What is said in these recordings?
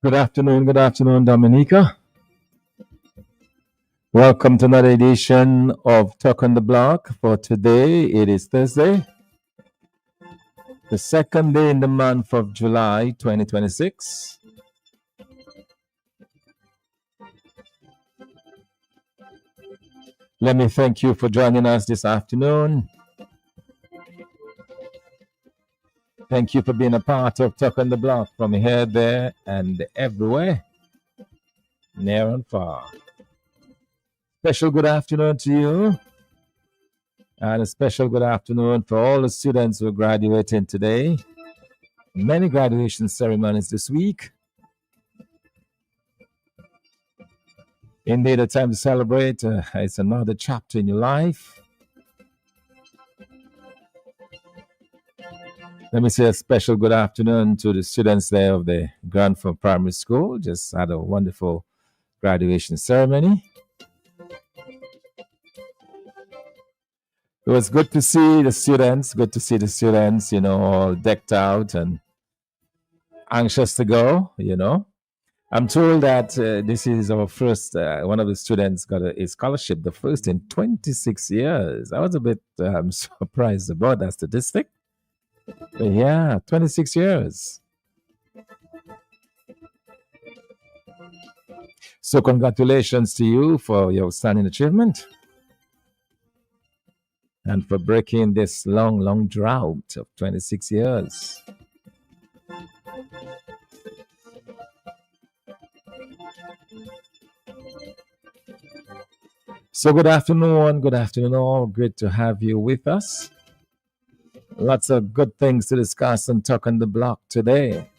Good afternoon, Dominica. Welcome to another edition of Talk on the Block. For today, it is Thursday, the second day in the month of July 2026. Let me thank you for joining us this afternoon. Thank you for being a part of Talk on the Block from here, there, and everywhere, near and far. Special good afternoon to you, and a special good afternoon for all the students who are graduating today. Many graduation ceremonies this week. Indeed, a time to celebrate. It's another chapter in your life. Let me say a special good afternoon to the students there of the Granford Primary School. Just had a wonderful graduation ceremony. It was good to see the students, all decked out and anxious to go, I'm told that this is our first, one of the students got a scholarship, the first in 26 years. I was a bit surprised about that statistic. But yeah, 26 years. So congratulations to you for your outstanding achievement and for breaking this long drought of 26 years. So good afternoon all. Great to have you with us. Lots of good things to discuss and talk on the block today.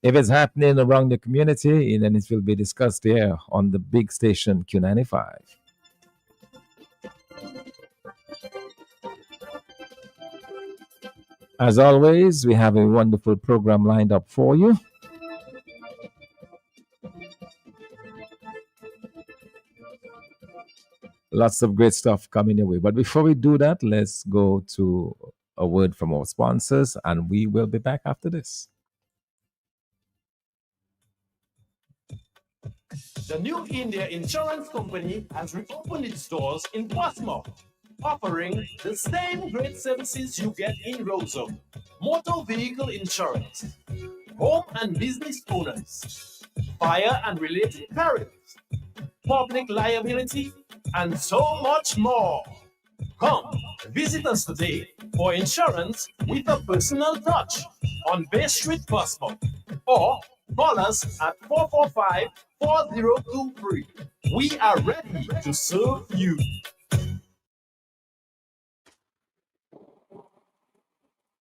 If it's happening around the community, then it will be discussed here on the big station Q95. As always, we have a wonderful program lined up for you. Lots of great stuff coming your way. But before we do that, let's go to a word from our sponsors, and we will be back after this. The New India Insurance Company has reopened its doors in Portsmouth, offering the same great services you get in Roseau. Motor vehicle insurance, home and business owners, fire and related perils, public liability, and so much more. Come, visit us today for insurance with a personal touch on Bay Street, Portsmouth, or call us at 445-4023. We are ready to serve you.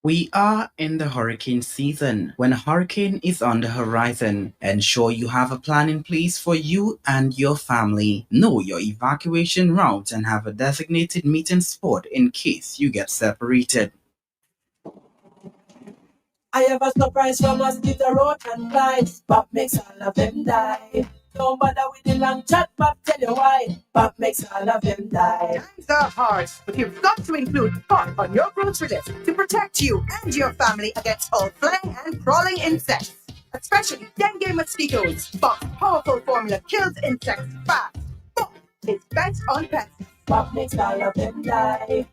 We are in the hurricane season. When a hurricane is on the horizon, ensure you have a plan in place for you and your family. Know your evacuation route and have a designated meeting spot in case you get separated. I have a surprise for mosquito, roach, and flies. Pop makes all of them die. Don't bother with the long chat, Pop tell you why. Pop makes all of them die. Times are hard, but you've got to include pot on your grocery list to protect you and your family against all flying and crawling insects, especially dengue mosquitoes. Pop's powerful formula kills insects fast. Pop is best on pets. Pop makes all of them die.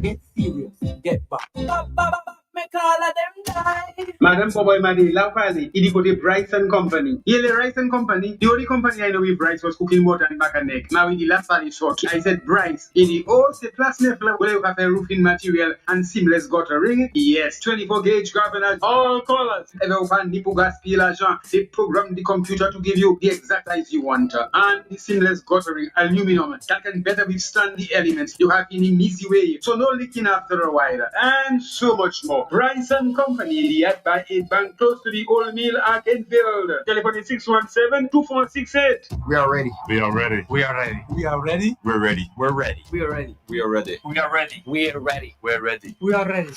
Get serious, get back. Pop, pop, pop, make all of them die. Madam Boboy Madi, Laufali, Idipoti Brights and Company. Yele Rice and Company, the only company I know with Brights was cooking water and back and neck. Now in the last valley short, I said Brights. In the old plus nefla where you have a roofing material and seamless guttering. Yes, 24 gauge governor, all colors. Ever open Nipu gas peel agent, they program the computer to give you the exact size you want. And the seamless guttering aluminum that can better withstand the elements you have in an easy way. So no leaking after a while. And so much more. Brights and Company, the ad by 8 Bank close to the Old Mill Arkenfield. Telephone is 617-2468. We are ready. We are ready. We are ready. We are ready. We're ready. We're ready. We are ready. We are ready. We are ready. We're ready. We're ready. We are ready.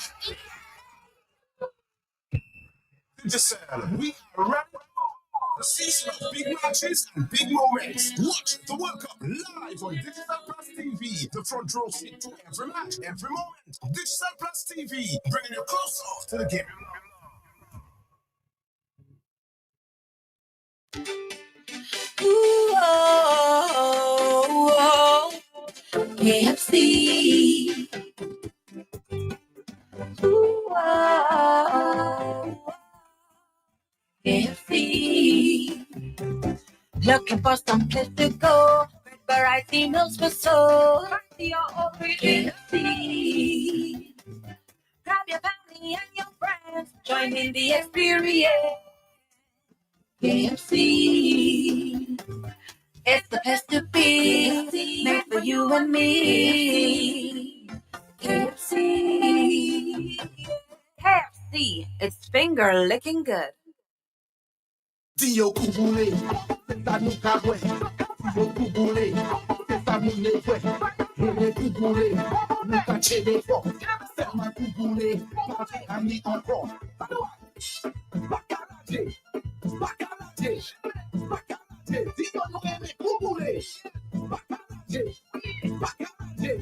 Just we are ready. The season of big matches and big moments. Watch the World Cup live on Digital Plus TV. The front row seat to every match, every moment. Digital Plus TV, bringing you closer to the game. Ooh, oh, KFC. Ooh, oh, KFC. Looking for some place to go. Red variety meals for soul. KFC. Grab your family and your friends. Join in the experience. KFC. It's the place to be. Made for you and me. KFC. KFC. It's finger licking good. Dio Kubule, Teta Nukabwe, Dio Kubule, Teta Munekwe, Hele Kubule, Nuka Chedefo, Selma Kubule, Pate Ami Encore, Bakalate, Bakalate, Bakalate, Dio Noeme Kubule, Bakalate, Bakalate,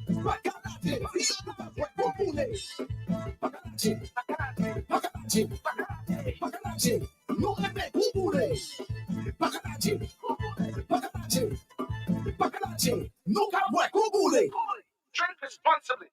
Bakalate, Dio Noeme Kubule, Bakalate, Bakalate, Bakalate, Bakalate. No ebe kubule, bakalache, bakalache, bakalache. No kabwe kubule. Drink responsibly.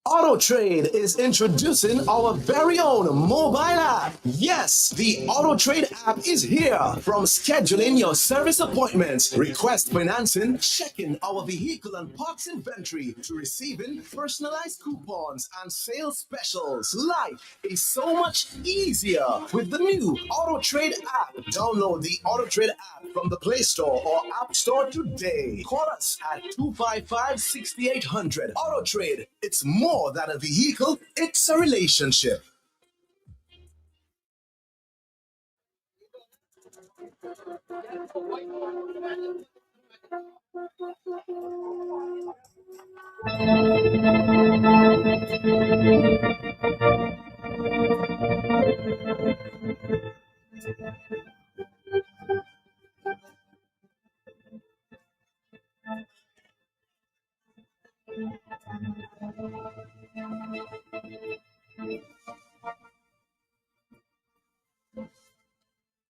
AutoTrade is introducing our very own mobile app. Yes, the AutoTrade app is here. From scheduling your service appointments, request financing, checking our vehicle and parts inventory, to receiving personalized coupons and sales specials. Life is so much easier with the new AutoTrade app. Download the AutoTrade app from the Play Store or App Store today. Call us at 255-6800. AutoTrade, it's more than a vehicle, it's a relationship.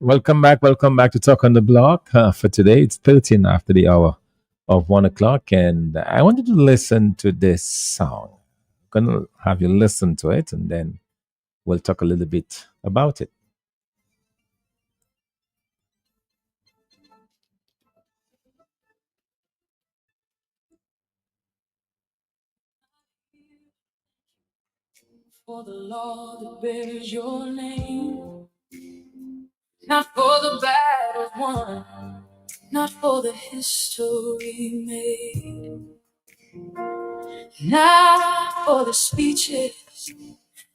Welcome back to Talk on the Block. For today, it's 13 after the hour of 1 o'clock, and I wanted to listen to this song. I'm going to have you listen to it, and then we'll talk a little bit about it. For the law that bears your name, not for the battles won, not for the history made, not for the speeches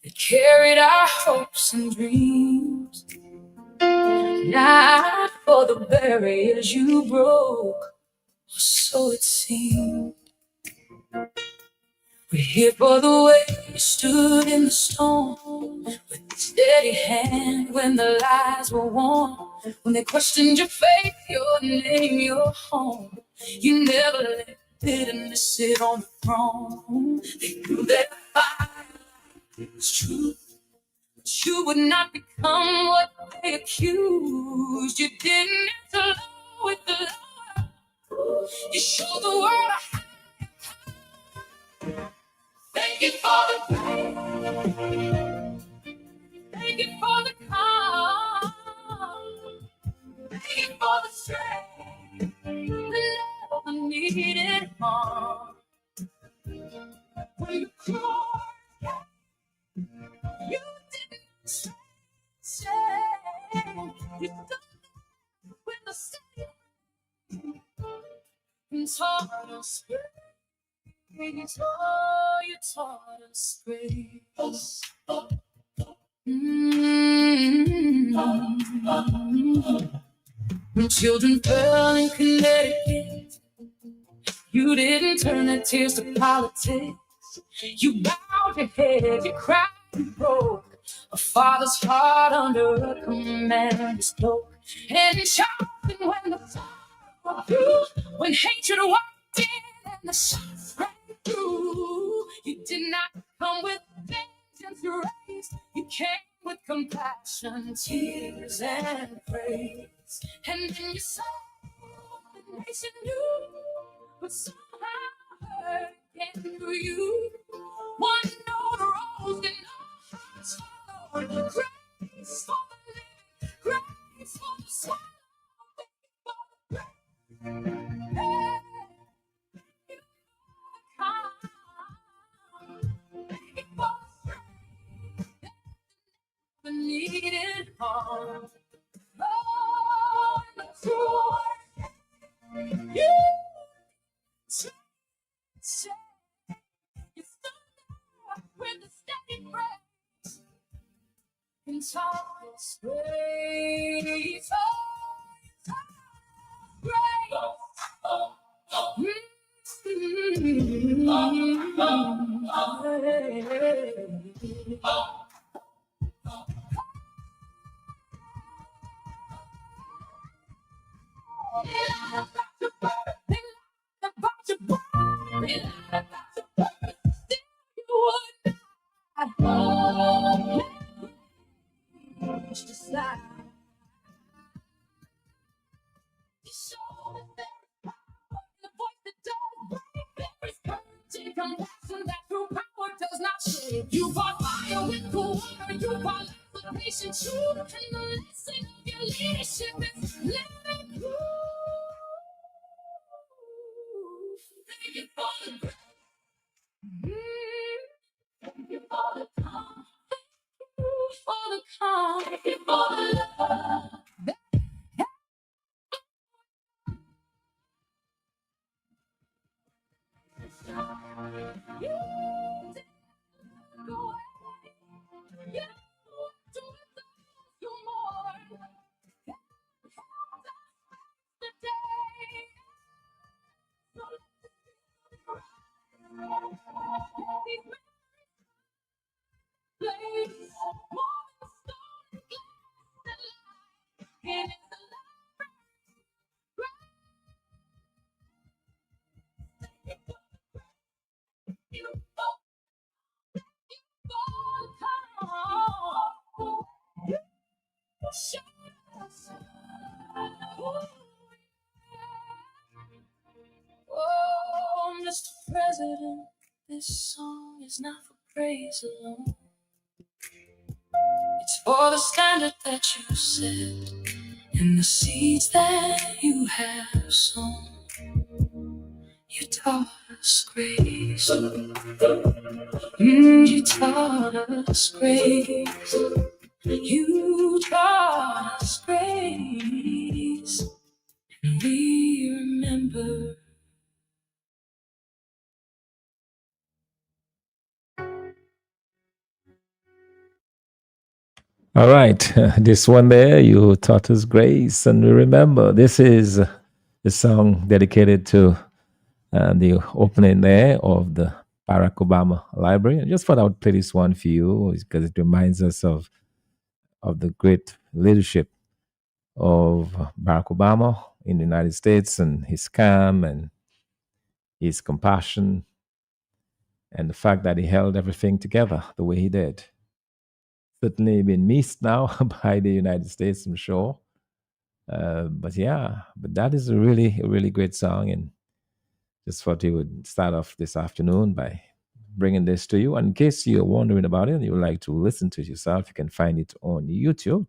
that carried our hopes and dreams, not for the barriers you broke, or so it seemed. We're here for the way you stood in the storm, with a steady hand when the lies were warm. When they questioned your faith, your name, your home, you never let bitterness sit on the throne. They knew that fire was true. You would not become what they accused. You didn't answer low with the love. You showed the world. Thank you for the grace. Thank you for the calm. Thank you for the strength. The never needed harm. When you cried, you didn't say. You stood with the same and taught us grace. Oh, you taught us grace. When children fell in Connecticut, you didn't turn their tears to politics. You bowed your head, you cried, you broke a father's heart under a commander's cloak. And sharpened when the fire grew, when hatred walked in and the shots rang through. You did not come with vengeance raised, you came with compassion, tears, and praise. And then you saw the nation knew, but somehow hurt again through you. One note rose in our hearts followed. Grace for the living, grace for the soul. Thank you for the grace. Hey, thank you for the calm. Thank you for the strength. The needed harm. Oh, and the true you say, you stood there with a steady praise and taught us grace. Oh, you taught us grace. You brought fire with the water, you brought life with patience, true, and the lesson of your leadership is living proof. Thank you for the grace. Thank you for the calm. Thank you for the calm. Thank you for the love. You didn't go away. You walked with us, you mourned. Held us today. Place more than stone, glass, and light. It is the love. You both, you both come. You showed us. Oh, Mr. President, this song is not for praise alone. It's for the standard that you set and the seeds that you have sown. You taught us grace. You taught us grace. You taught us grace. And we remember. All right, this one there, you taught us grace, and we remember. This is the song dedicated to the opening there of the Barack Obama Library. I just thought I would play this one for you because it reminds us of the great leadership of Barack Obama in the United States and his calm and his compassion and the fact that he held everything together the way he did. Certainly been missed now by the United States, I'm sure. But yeah, but that is a really great song. And just thought we would start off this afternoon by bringing this to you. And in case you're wondering about it and you would like to listen to it yourself, you can find it on YouTube.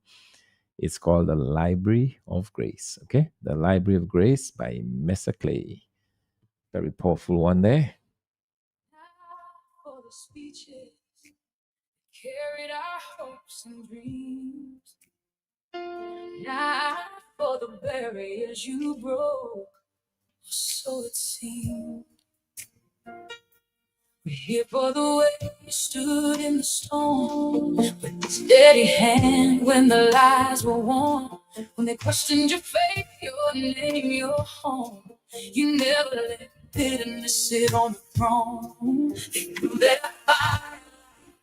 It's called The Library of Grace. Okay, The Library of Grace by Mesa Clay. Very powerful one there. For the speeches carried our hopes and dreams. Now for the barriers you broke, so it seems. We're here for the way you stood in the storm, with a steady hand when the lies were warm. When they questioned your faith, your name, your home, you never let bitterness sit on the throne. They knew that fire,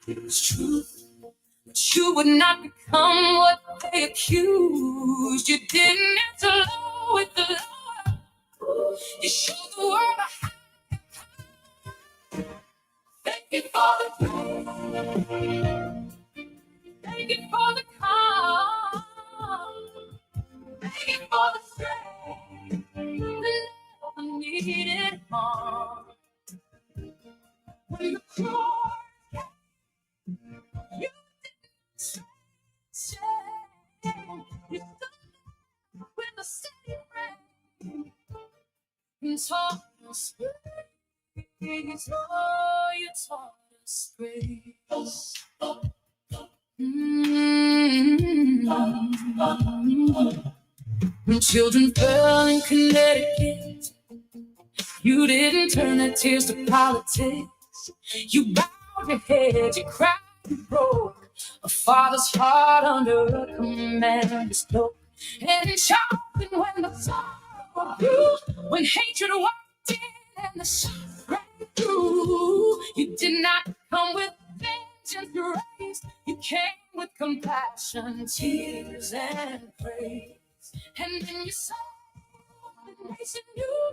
it was truth, but you would not become what they accused. You didn't answer low with the Lord. You showed the world a thank you for the pain. Thank you for the calm. Thank you for the strength. The never needed harm. When the cross came, you didn't say. You stood with a steady rain. And taught us grace. Oh, you taught us grace. When children fell in Connecticut, you didn't turn their tears to politics. You bowed your head, you cried, you broke a father's heart under a commander's cloak. And sharpened when the sorrow grew, when hatred walked in and the shots rang through. You did not come with vengeance grace. You came with compassion, tears, and praise. And then you saw the nation knew,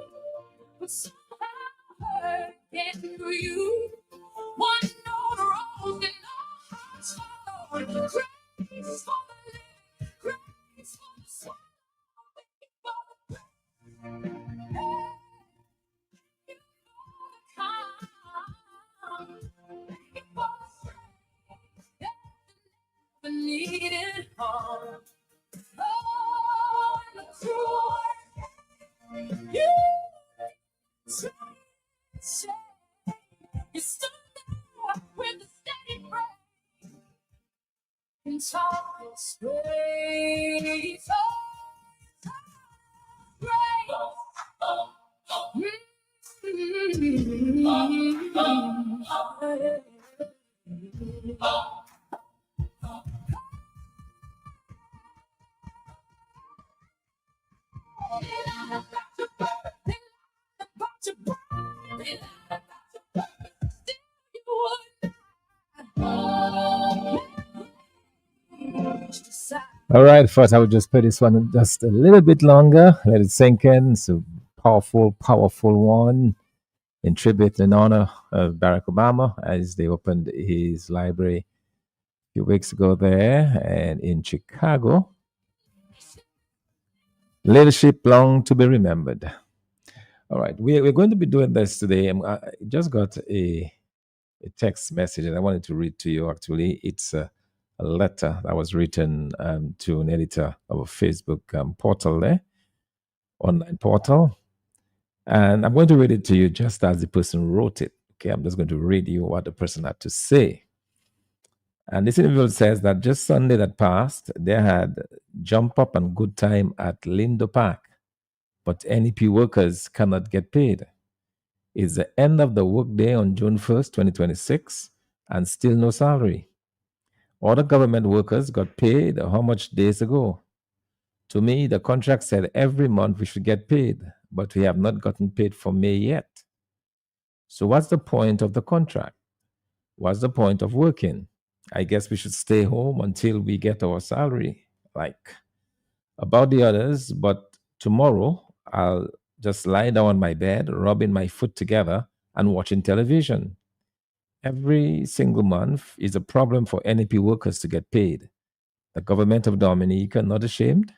but somehow hurt getting through you. One note rose and all hearts followed. Grace for the living, grace for the soul, for the needed harm. Oh, and the cruel you say, you stood there with a steady breath and taught us grace. Oh, grace. All right, first I would just play this one just a little bit longer, let it sink in. It's a powerful one in tribute and honor of Barack Obama as they opened his library a few weeks ago there and in Chicago. Leadership long to be remembered. All right, we're going to be doing this today. I just got a text message that I wanted to read to you. Actually, it's a letter that was written to an editor of a Facebook portal there, online portal. And I'm going to read it to you just as the person wrote it. Okay, I'm just going to read you what the person had to say. And this individual says that just Sunday that passed, they had jump up and good time at Lindo Park, but NEP workers cannot get paid. It's the end of the workday on June 1st, 2026, and still no salary. Other government workers got paid how much days ago? To me, the contract said every month we should get paid, but we have not gotten paid for May yet. So what's the point of the contract? What's the point of working? I guess we should stay home until we get our salary. Like, about the others, but tomorrow I'll just lie down on my bed, rubbing my foot together and watching television. Every single month is a problem for NEP workers to get paid. The government of Dominica not ashamed.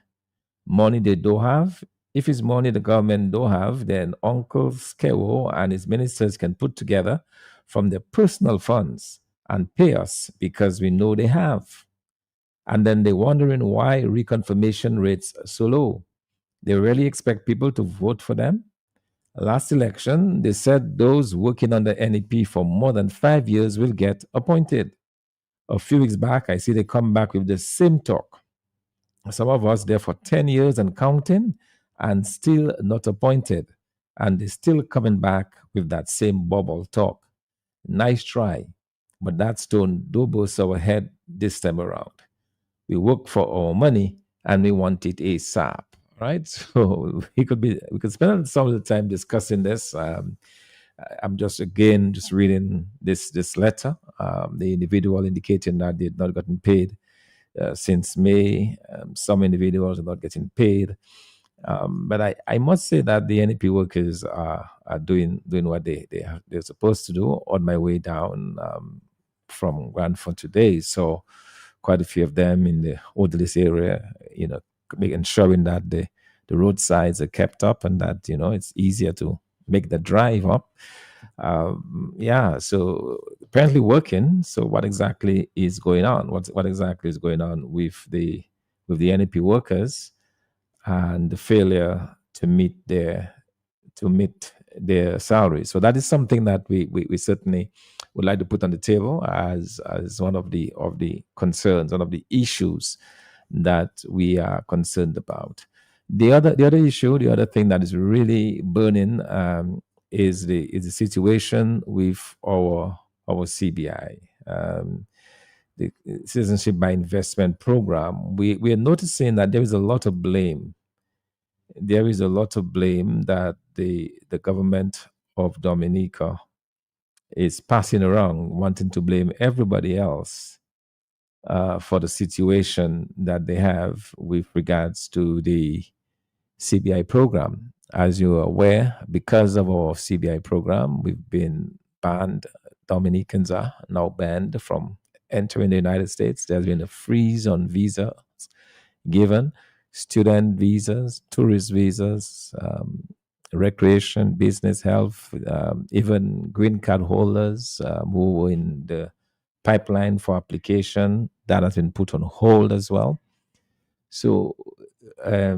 Money they don't have. If it's money the government don't have, then Uncle Skewo and his ministers can put together from their personal funds and pay us because we know they have. And then they're wondering why reconfirmation rates are so low. They really expect people to vote for them. Last election, they said those working under NEP for more than 5 years will get appointed. A few weeks back, I see they come back with the same talk. Some of us there for 10 years and counting and still not appointed. And they're still coming back with that same bubble talk. Nice try. But that stone do bust our head this time around. We work for our money and we want it ASAP, right? So we could spend some of the time discussing this. I'm just reading this letter. The individual indicating that they had not gotten paid since May. Some individuals are not getting paid. But I must say that the NEP workers are doing what they're supposed to do. On my way down from Grandford today, so quite a few of them in the Odalis area, ensuring that the roadsides are kept up and that it's easier to make the drive up. So apparently working. So what exactly is going on? What exactly is going on with the NEP workers and the failure to meet their salary? So that is something that we certainly would like to put on the table as one of the concerns, one of the issues that we are concerned about. The other issue, the other thing that is really burning is the situation with our CBI, the Citizenship by Investment Program. We are noticing that there is a lot of blame. There is a lot of blame that the government of Dominica is passing around, wanting to blame everybody else for the situation that they have with regards to the CBI program. As you are aware, because of our CBI program, we've been banned. Dominicans are now banned from entering the United States. There's been a freeze on visas given, student visas, tourist visas, recreation, business, health, even green card holders who were in the pipeline for application, that has been put on hold as well. So a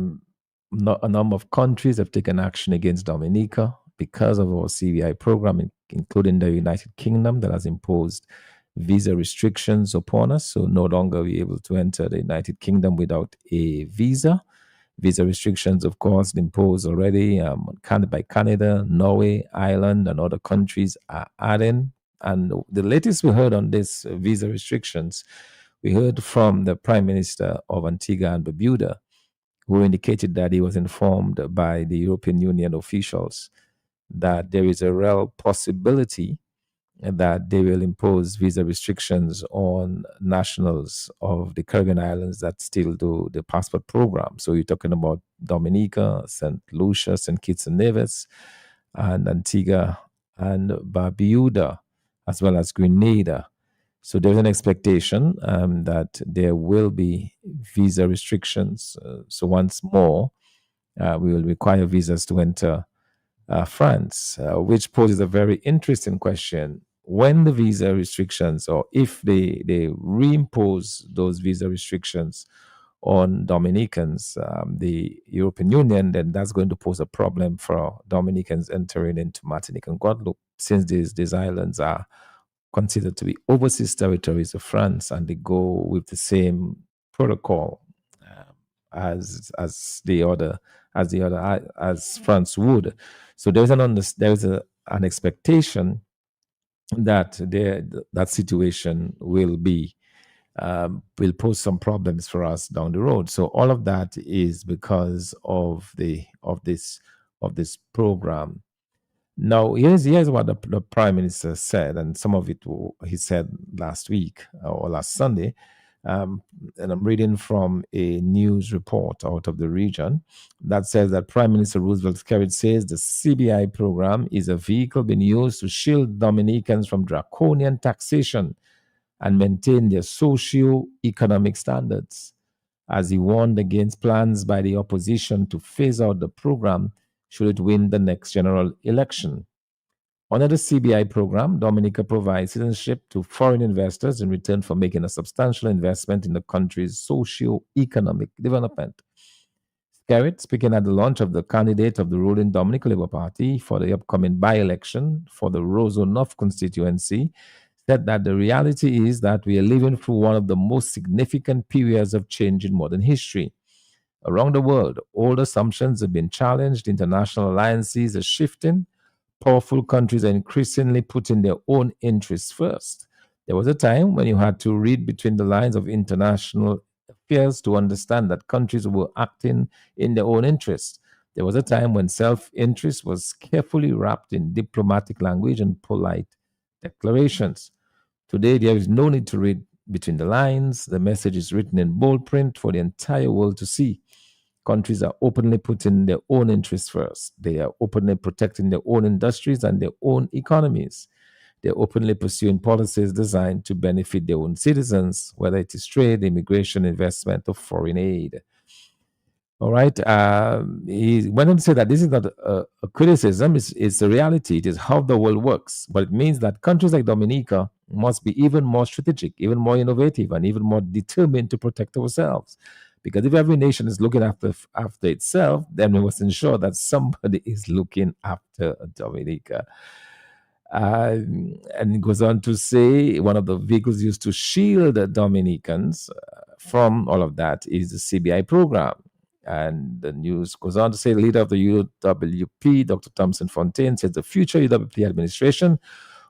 number of countries have taken action against Dominica because of our CBI program, including the United Kingdom, that has imposed visa restrictions upon us. So no longer we able to enter the United Kingdom without a visa. Visa restrictions, of course, imposed already by Canada, Norway, Ireland, and other countries are adding. And the latest we heard on this visa restrictions, we heard from the Prime Minister of Antigua and Barbuda, who indicated that he was informed by the European Union officials that there is a real possibility that they will impose visa restrictions on nationals of the Caribbean islands that still do the passport program. So you're talking about Dominica, St. Lucia, St. Kitts and Nevis, and Antigua and Barbuda, as well as Grenada. So there's an expectation that there will be visa restrictions. So once more, we will require visas to enter France, which poses a very interesting question. When the visa restrictions, or if they reimpose those visa restrictions on Dominicans, the European Union, then that's going to pose a problem for Dominicans entering into Martinique and Guadeloupe, since these islands are considered to be overseas territories of France, and they go with the same protocol as France would. So there's an expectation that that situation will pose some problems for us down the road. So all of that is because of this program. Now, here's what the Prime Minister said, and some of it he said last week or last Sunday. Um, and I'm reading from a news report out of the region that says that Prime Minister Roosevelt Skerrit says the CBI program is a vehicle being used to shield Dominicans from draconian taxation and maintain their socio-economic standards, as he warned against plans by the opposition to phase out the program should it win the next general election. Under the CBI program, Dominica provides citizenship to foreign investors in return for making a substantial investment in the country's socio-economic development. Skerrit, speaking at the launch of the candidate of the ruling Dominican Labour Party for the upcoming by-election for the Roseau North constituency, said that the reality is that we are living through one of the most significant periods of change in modern history. Around the world, old assumptions have been challenged, international alliances are shifting, powerful countries are increasingly putting their own interests first. There was a time when you had to read between the lines of international affairs to understand that countries were acting in their own interests. There was a time when self interest was carefully wrapped in diplomatic language and polite declarations. Today, there is no need to read between the lines. The message is written in bold print for the entire world to see. Countries are openly putting their own interests first. They are openly protecting their own industries and their own economies. They're openly pursuing policies designed to benefit their own citizens, whether it is trade, immigration, investment, or foreign aid. All right. He went on to say that this is not a criticism, it's a reality. It is how the world works. But it means that countries like Dominica must be even more strategic, even more innovative, and even more determined to protect ourselves. Because if every nation is looking after itself, then we must ensure that somebody is looking after Dominica. And it goes on to say one of the vehicles used to shield the Dominicans from all of that is the CBI program. And the news goes on to say the leader of the UWP, Dr. Thompson Fontaine, said the future UWP administration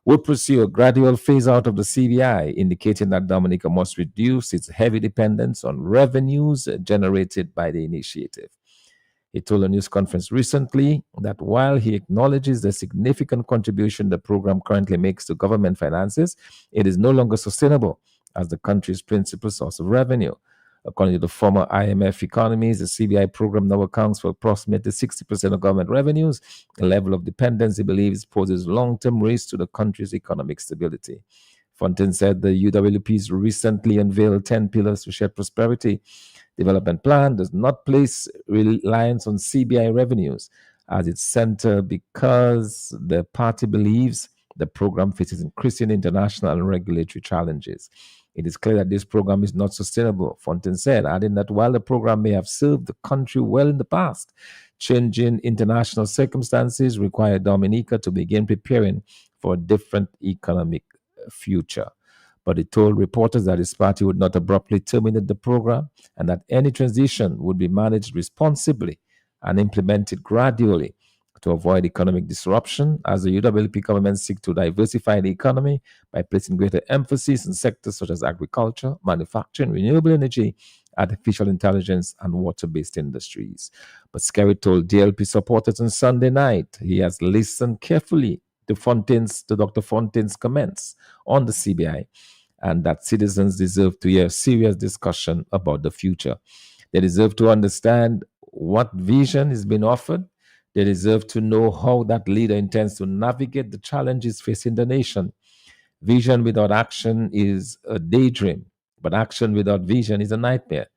would pursue a gradual phase out of the CBI, indicating that Dominica must reduce its heavy dependence on revenues generated by the initiative. He told a news conference recently that while he acknowledges the significant contribution the program currently makes to government finances, it is no longer sustainable as the country's principal source of revenue. According to the former IMF economies, the CBI program now accounts for approximately 60% of government revenues, a level of dependence he believes poses long-term risk to the country's economic stability. Fontaine said the UWP's recently unveiled 10 Pillars to Shared Prosperity development plan does not place reliance on CBI revenues as its center because the party believes the program faces increasing international and regulatory challenges. It is clear that this program is not sustainable, Fontaine said, adding that while the program may have served the country well in the past, changing international circumstances require Dominica to begin preparing for a different economic future. But he told reporters that his party would not abruptly terminate the program and that any transition would be managed responsibly and implemented gradually to avoid economic disruption as the UWP government seeks to diversify the economy by placing greater emphasis in sectors such as agriculture, manufacturing, renewable energy, artificial intelligence, and water-based industries. But Skerrit told DLP supporters on Sunday night he has listened carefully to Dr. Fontaine's comments on the CBI and that citizens deserve to hear serious discussion about the future. They deserve to understand what vision is being offered. They deserve to know how that leader intends to navigate the challenges facing the nation. Vision without action is a daydream, but action without vision is a nightmare.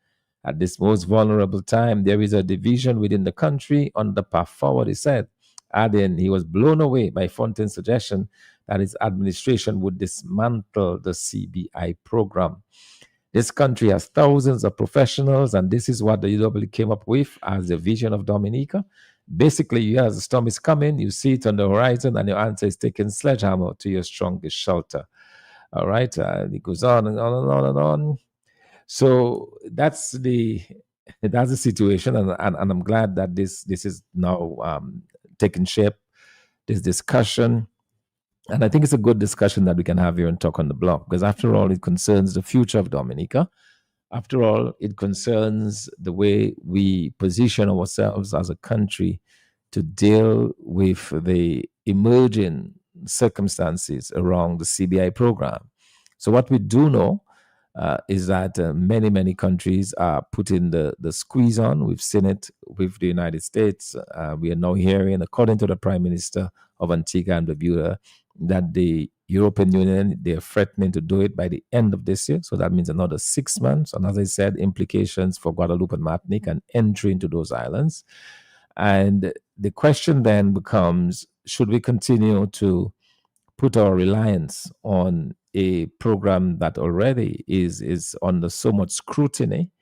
At this most vulnerable time, there is a division within the country on the path forward, he said. Adding, he was blown away by Fontaine's suggestion that his administration would dismantle the CBI program. This country has thousands of professionals, and this is what the UW came up with as the vision of Dominica. Basically, you as the storm is coming, you see it on the horizon, and your answer is taking sledgehammer to your strongest shelter. All right, it goes on and on and on and on. So that's the situation, and I'm glad that this is now taking shape. This discussion. And I think it's a good discussion that we can have here and talk on the block, because after all, it concerns the future of Dominica. After all, it concerns the way we position ourselves as a country to deal with the emerging circumstances around the CBI program. So what we do know is that many countries are putting the squeeze on. We've seen it with the United States. We are now hearing, according to the Prime Minister of Antigua and Barbuda, that the European Union, they are threatening to do it by the end of this year. So that means another 6 months. And as I said, implications for Guadeloupe and Martinique and entry into those islands. And the question then becomes, should we continue to put our reliance on a program that already is under so much scrutiny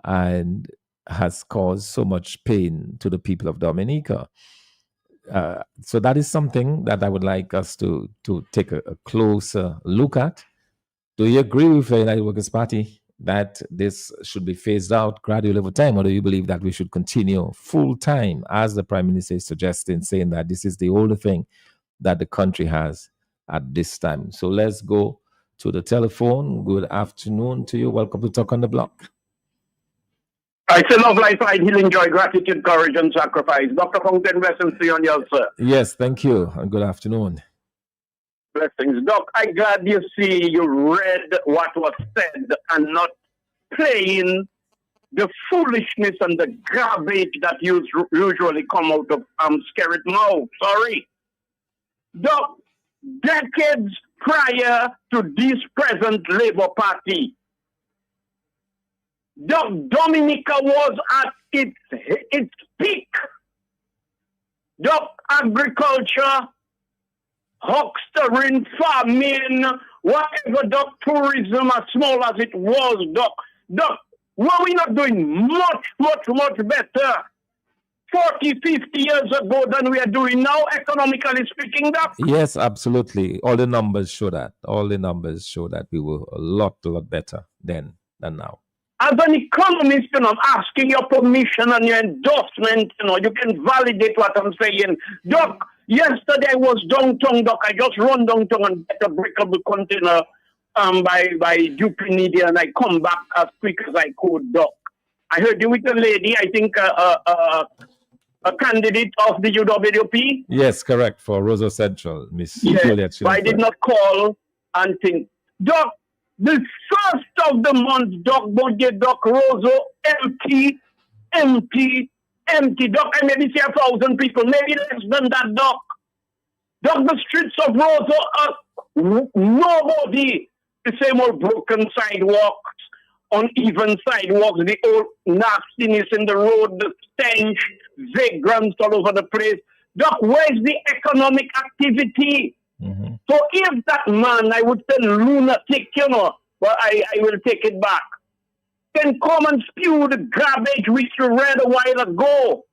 and has caused so much pain to the people of Dominica? So that is something that I would like us to take a closer look at. Do you agree with the United Workers' Party that this should be phased out gradually over time, or do you believe that we should continue full time, as the Prime Minister is suggesting, saying that this is the only thing that the country has at this time? So let's go to the telephone. Good afternoon to you. Welcome to Talk on the Block. I say love, life, pride, healing, joy, gratitude, courage, and sacrifice. Dr. Fountain, blessings to you and yours, sir. Yes, thank you, and good afternoon. Blessings. Doc, I'm glad you read what was said and not playing the foolishness and the garbage that usually come out of scared mouth. Sorry. Doc, decades prior to this present Labour Party, Doc, Dominica was at its peak. Doc, agriculture, huckstering, farming, whatever, Doc, tourism, as small as it was, Doc, were we not doing much better 40, 50 years ago than we are doing now, economically speaking, Doc? Yes, absolutely. All the numbers show that. All the numbers show that we were a lot better then than now. As an economist, I'm asking your permission and your endorsement. You can validate what I'm saying. Doc, yesterday I was downtown, Doc. I just run downtown and get a breakable container by Dupinidia, and I come back as quick as I could, Doc. I heard you with a lady, I think a candidate of the UWP. Yes, correct, for Roseau Central, Miss Juliet. But I did not call and think. Doc, the first of the month, Doc, Doc, Roseau, empty. Doc, I maybe see 1,000 people, maybe less than that, Doc. Doc, the streets of Roseau are nobody. The same old broken sidewalks, uneven sidewalks, the old nastiness in the road, the stench, vagrants all over the place. Doc, where's the economic activity? Mm-hmm. So if that man, I would say lunatic, but I will take it back, can come and spew the garbage which you read a while ago.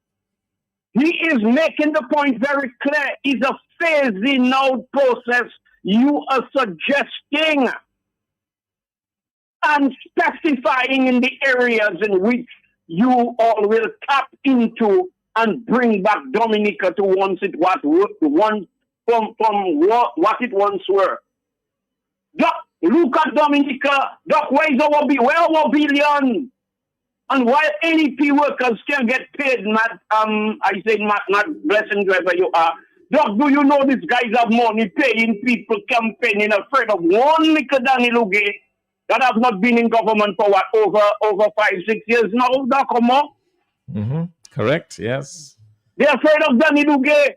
He is making the point very clear. It's a phasing out process you are suggesting and specifying in the areas in which you all will tap into and bring back Dominica to what it once were. Doc, look at Dominica. Doc, where our billion? And while NEP workers still get paid, not blessing whoever you are. Doc, do you know these guys have money paying people campaigning afraid of one little Danny Luge that have not been in government for over 5-6 years now, Doc, come on? Mm-hmm. Correct, yes. They're afraid of Danny Luge.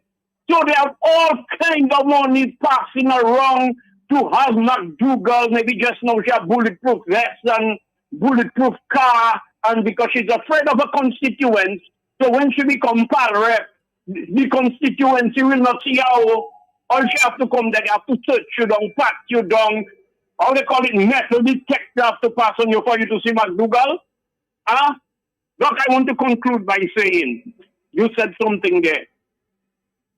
So they have all kinds of money passing around to have McDougall, maybe just now she have bulletproof vest and bulletproof car, and because she's afraid of a constituent, so when she become pal rep, the constituency will not see how all she have to come there, they have to search you down, pat you down, how they call it, metal detector have to pass on you for you to see McDougall. Doc, I want to conclude by saying, you said something there.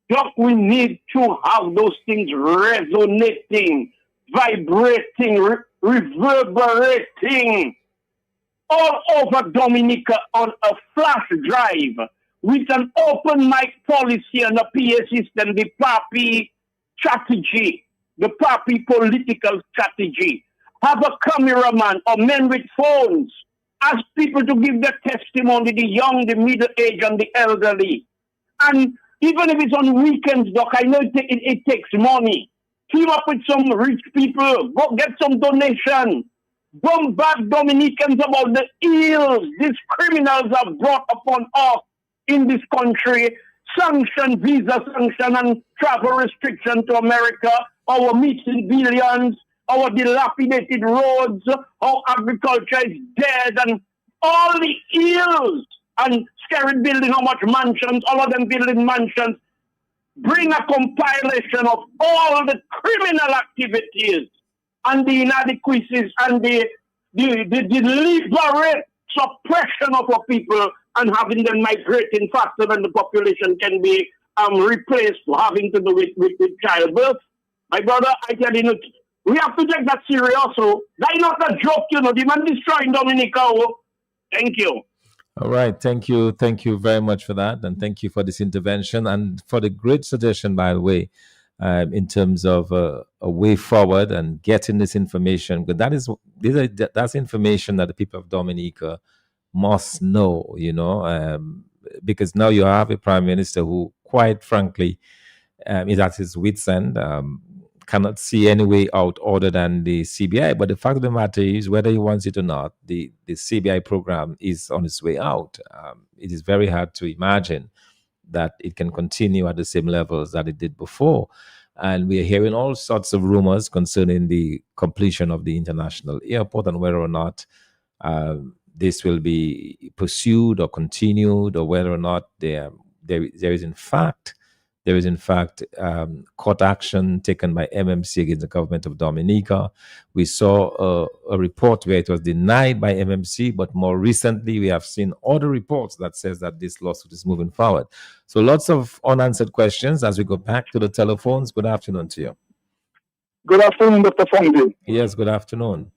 Doc, we need to have those things resonating, vibrating, reverberating all over Dominica on a flash drive with an open mic policy and a PA system, the PAPI strategy, the PAPI political strategy. Have a cameraman or men with phones. Ask people to give their testimony, the young, the middle-aged, and the elderly. And even if it's on weekends, Doc, I know it takes money. Team up with some rich people. Go get some donation. bombard Dominicans about the ills these criminals have brought upon us in this country. Sanction, visa sanction, and travel restriction to America, our missing billions, our dilapidated roads, our agriculture is dead, and all the ills, and Skerrit building how much mansions, all of them building mansions, bring a compilation of all the criminal activities and the inadequacies and the deliberate suppression of our people and having them migrating faster than the population can be replaced, having to do with childbirth. My brother, I tell you, we have to take that serious. So that's not a joke, the man destroying Dominica. Thank you. All right. Thank you. Thank you very much for that. And thank you for this intervention and for the great suggestion, by the way, in terms of a way forward and getting this information. But that's information that the people of Dominica must know, because now you have a prime minister who, quite frankly, is at his wits' end, cannot see any way out other than the CBI. But the fact of the matter is, whether he wants it or not, the CBI program is on its way out. It is very hard to imagine that it can continue at the same levels that it did before. And we are hearing all sorts of rumors concerning the completion of the international airport and whether or not this will be pursued or continued, or whether or not there is in fact court action taken by MMC against the government of Dominica. We saw a report where it was denied by MMC, but more recently we have seen other reports that says that this lawsuit is moving forward. So lots of unanswered questions as we go back to the telephones. Good afternoon to you. Good afternoon, Dr. Fontaine. Yes, good afternoon.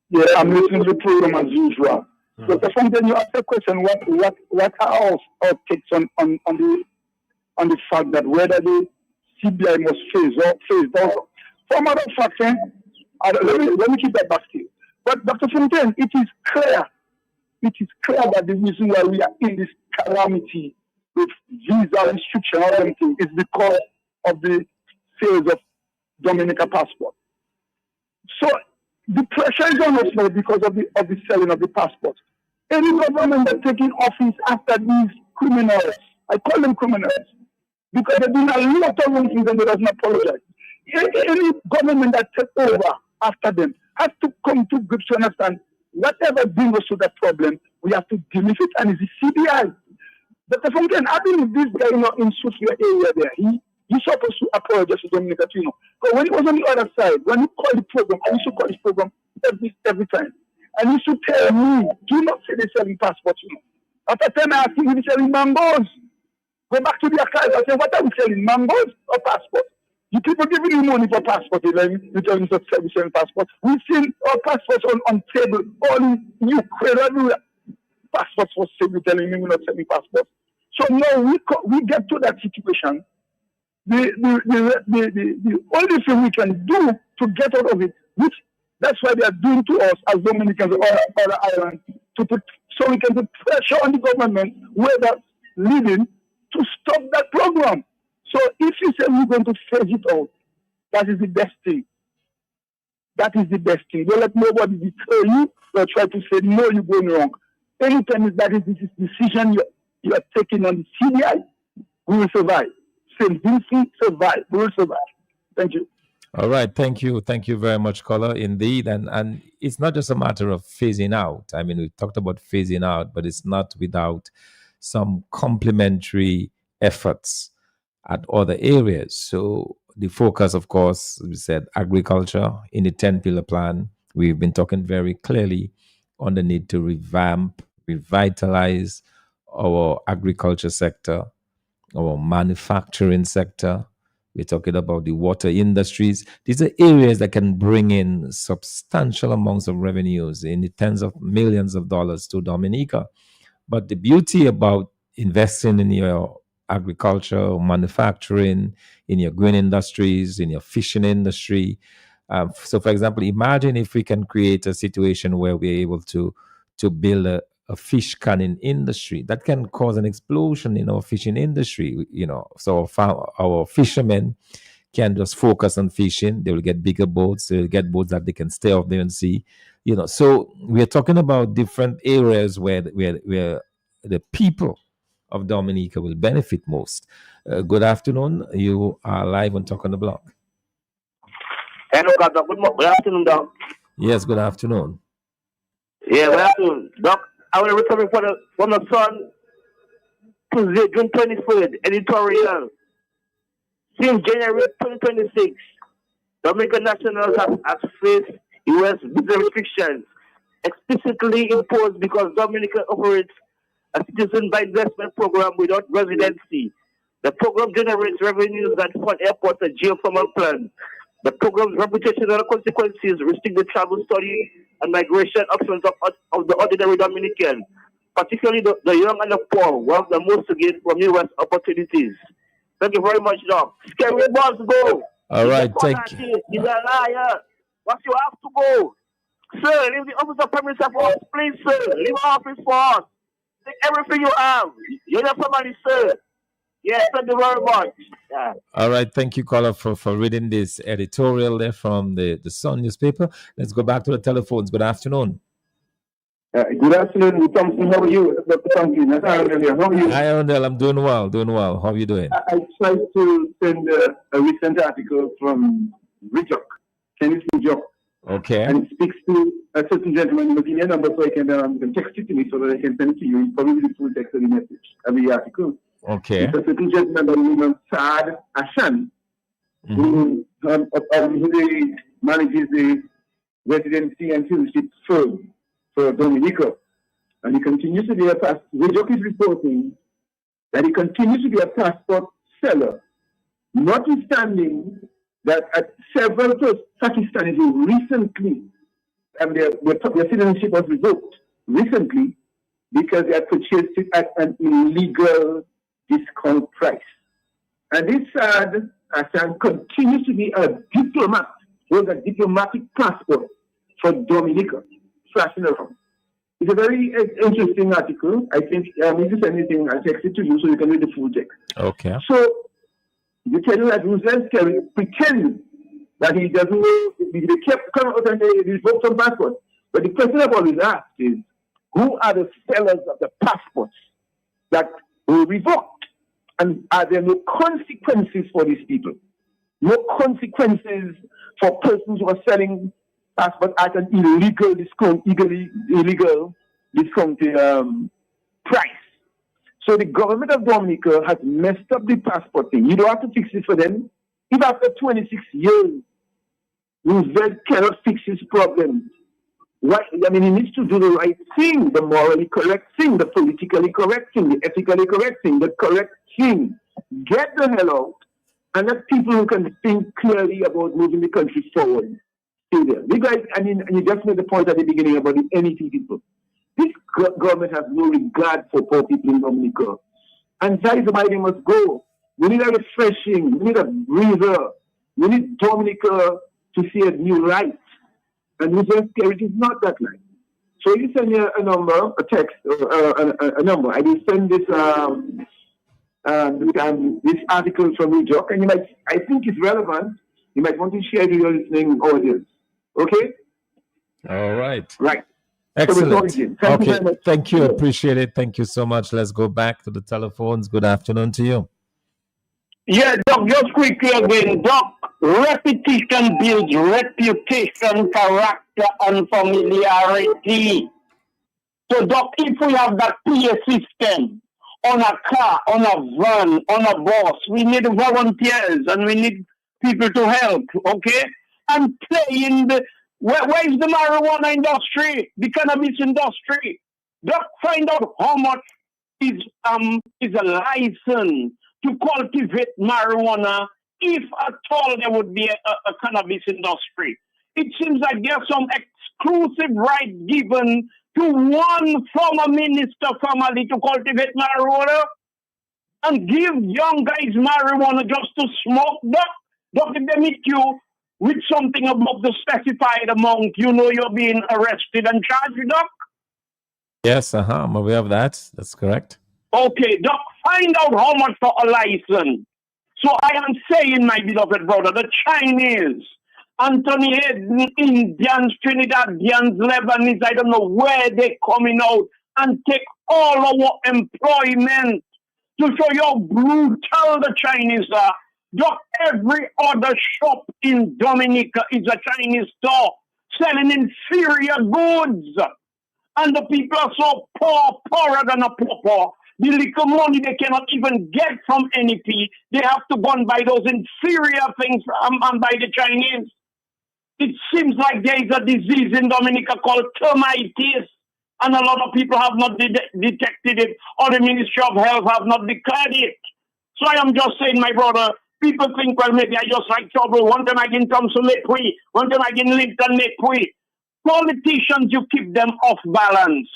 Yeah, I'm listening to the program as usual. Dr. Fontaine, you asked a question. What are our takes on the fact that whether the CBI must phase down? Some other facts, let me keep that back to you. But Dr. Fontaine, it is clear that the reason why we are in this calamity with visa restriction and everything is because of the sales of Dominica passport. So the pressure is on us now because of the selling of the passport. Any government that's taking office after these criminals, I call them criminals, because they're doing a lot of wrong things and they doesn't apologize. Any government that takes over after them has to come to grips to understand whatever brings us to that problem, we have to deal with it, and it's the CBI. Dr. Fontaine, I believe this guy, in Sofia area there, he's supposed to apologize to Dominica, But when he was on the other side, when he called the program, I used to call this program every time. And he used to tell me, do not say they're selling passports, After time I asked him, he's selling mangoes. Go back to the archives. I said, what are we selling, mangoes or passports? You people giving you money for passports, you tell me to selling passports. We've seen our passports on table, all in Ukraine, everywhere. Passports for sale, you're telling me we're not selling passports. So now we get to that situation. The only thing we can do to get out of it, which that's why they are doing to us as Dominicans or other islands, so we can put pressure on the government, whether leading, to stop that program. So if you say we're going to phase it out, that is the best thing. That is the best thing. Don't let nobody deter you or try to say, no, you're going wrong. Anytime that is this decision you are taking on the CBI, we will survive. St. Vincent survive. We will survive. Thank you. All right. Thank you. Thank you very much, caller. Indeed. And it's not just a matter of phasing out. I mean, we talked about phasing out, but it's not without some complementary efforts at other areas. So the focus, of course, we said agriculture in the 10-pillar plan. We've been talking very clearly on the need to revitalize our agriculture sector, our manufacturing sector. We're talking about the water industries. These are areas that can bring in substantial amounts of revenues in the tens of millions of dollars to Dominica. But the beauty about investing in your agriculture, manufacturing, in your grain industries, in your fishing industry. So, for example, imagine if we can create a situation where we're able to build a fish canning industry that can cause an explosion in our fishing industry. So our fishermen can just focus on fishing. They will get bigger boats. They will get boats that they can stay off there and sea. So we are talking about different areas where the people of Dominica will benefit most. Good afternoon. You are live on Talk on the Block. Hello, Doc. Good afternoon, Doc. Yes, good afternoon. Yeah, good afternoon, Doc. I was recovering from the Sun Tuesday, June 23rd, editorial. Since January 2026, Dominican nationals have faced U.S. visa restrictions explicitly imposed because Dominica operates a citizen by investment program without residency. The program generates revenues that fund airports and geothermal plants. The program's reputational consequences restrict the travel, study, and migration options of the ordinary Dominican, particularly the young and the poor, who have the most to gain from U.S. opportunities. Thank you very much, Doc. Scary boss, go. All right, thank you. He's a liar. What you have to go. Sir, leave the office of Prime Minister for us. Please, sir. Leave our office for us. Take everything you have. You're the family, sir. Yes, thank you very much. Yeah. All right, thank you, caller, for reading this editorial there from the Sun newspaper. Let's go back to the telephones. Good afternoon. Good afternoon, Thompson. How are you, Dr. Thompson? How are you? Hi, Arundel. I'm doing well. How are you doing? I tried to send a recent article from Rijok, Kenneth Rijok. Okay. And it speaks to a certain gentleman. Give me a number so I can text it to me so that I can send it to you. It's probably the full text of the message of the article. Okay. It's a certain gentleman by the name of Saad Hassan, who manages the residency and citizenship firm for Dominica. And he continues to be a passport. Rijok is reporting that he continues to be a passport seller, notwithstanding that at several Pakistanis who recently, and their citizenship was revoked recently because they had purchased it at an illegal discount price. And this Saad Hassan continues to be a diplomat, with a diplomatic passport for Dominica, flashing around. It's a very interesting article. I think if you send anything, I'll text it to you so you can read the full text. Okay. So, you tell you that Roosevelt Kerry pretends that he doesn't know, they kept coming out and they revoked some passports. But the question I've always asked is, who are the sellers of the passports that were revoked? And are there no consequences for these people? No consequences for persons who are selling passports at an illegal discounted price. So the government of Dominica has messed up the passport thing. You don't have to fix it for them. If after 26 years, Roosevelt cannot fix his problems, he needs to do the right thing, the morally correct thing, the politically correct thing, the ethically correct thing, the correct thing. Get the hell out and let people who can think clearly about moving the country forward stay there. You guys, you just made the point at the beginning about the NEP people. This government has no regard for poor people in Dominica. And that is why they must go. We need a refreshing, we need a breather. We need Dominica to see a new light. And Roosevelt Kerry is not that light. So you send me a number, a text, a number. I will send this this article from Rijok, and I think it's relevant. You might want to share it with your listening audience. Okay? All right. Right. Excellent. Thank you. Appreciate it. Thank you so much. Let's go back to the telephones. Good afternoon to you. Yeah, Doc, just quickly again, Doc, repetition builds reputation, character, and familiarity. So, Doc, if we have that PA system on a car, on a van, on a bus, we need volunteers and we need people to help, okay? And play in the... Where is the marijuana industry, the cannabis industry? Doc, find out how much is a license to cultivate marijuana, if at all there would be a cannabis industry. It seems like there's some exclusive right given to one former minister family to cultivate marijuana and give young guys marijuana just to smoke. Doc, if they meet you with something above the specified amount, you're being arrested and charged, Doc? Yes, I'm aware of that. That's correct. Okay, Doc, find out how much for a license. So I am saying, my beloved brother, the Chinese Anthony Hayden, Indians, Trinidadians, Lebanese, I don't know where they coming out and take all our employment to show you how brutal the Chinese are. Just every other shop in Dominica is a Chinese store selling inferior goods. And the people are so poor, poorer than a pauper. The little money they cannot even get from NEP, they have to go and buy those inferior things and buy the Chinese. It seems like there is a disease in Dominica called termitis, and a lot of people have not detected it, or the Ministry of Health have not declared it. So I am just saying, my brother, people think, well, maybe I just like trouble. One time I can come to make way. One time I can live and make way. Politicians, you keep them off balance.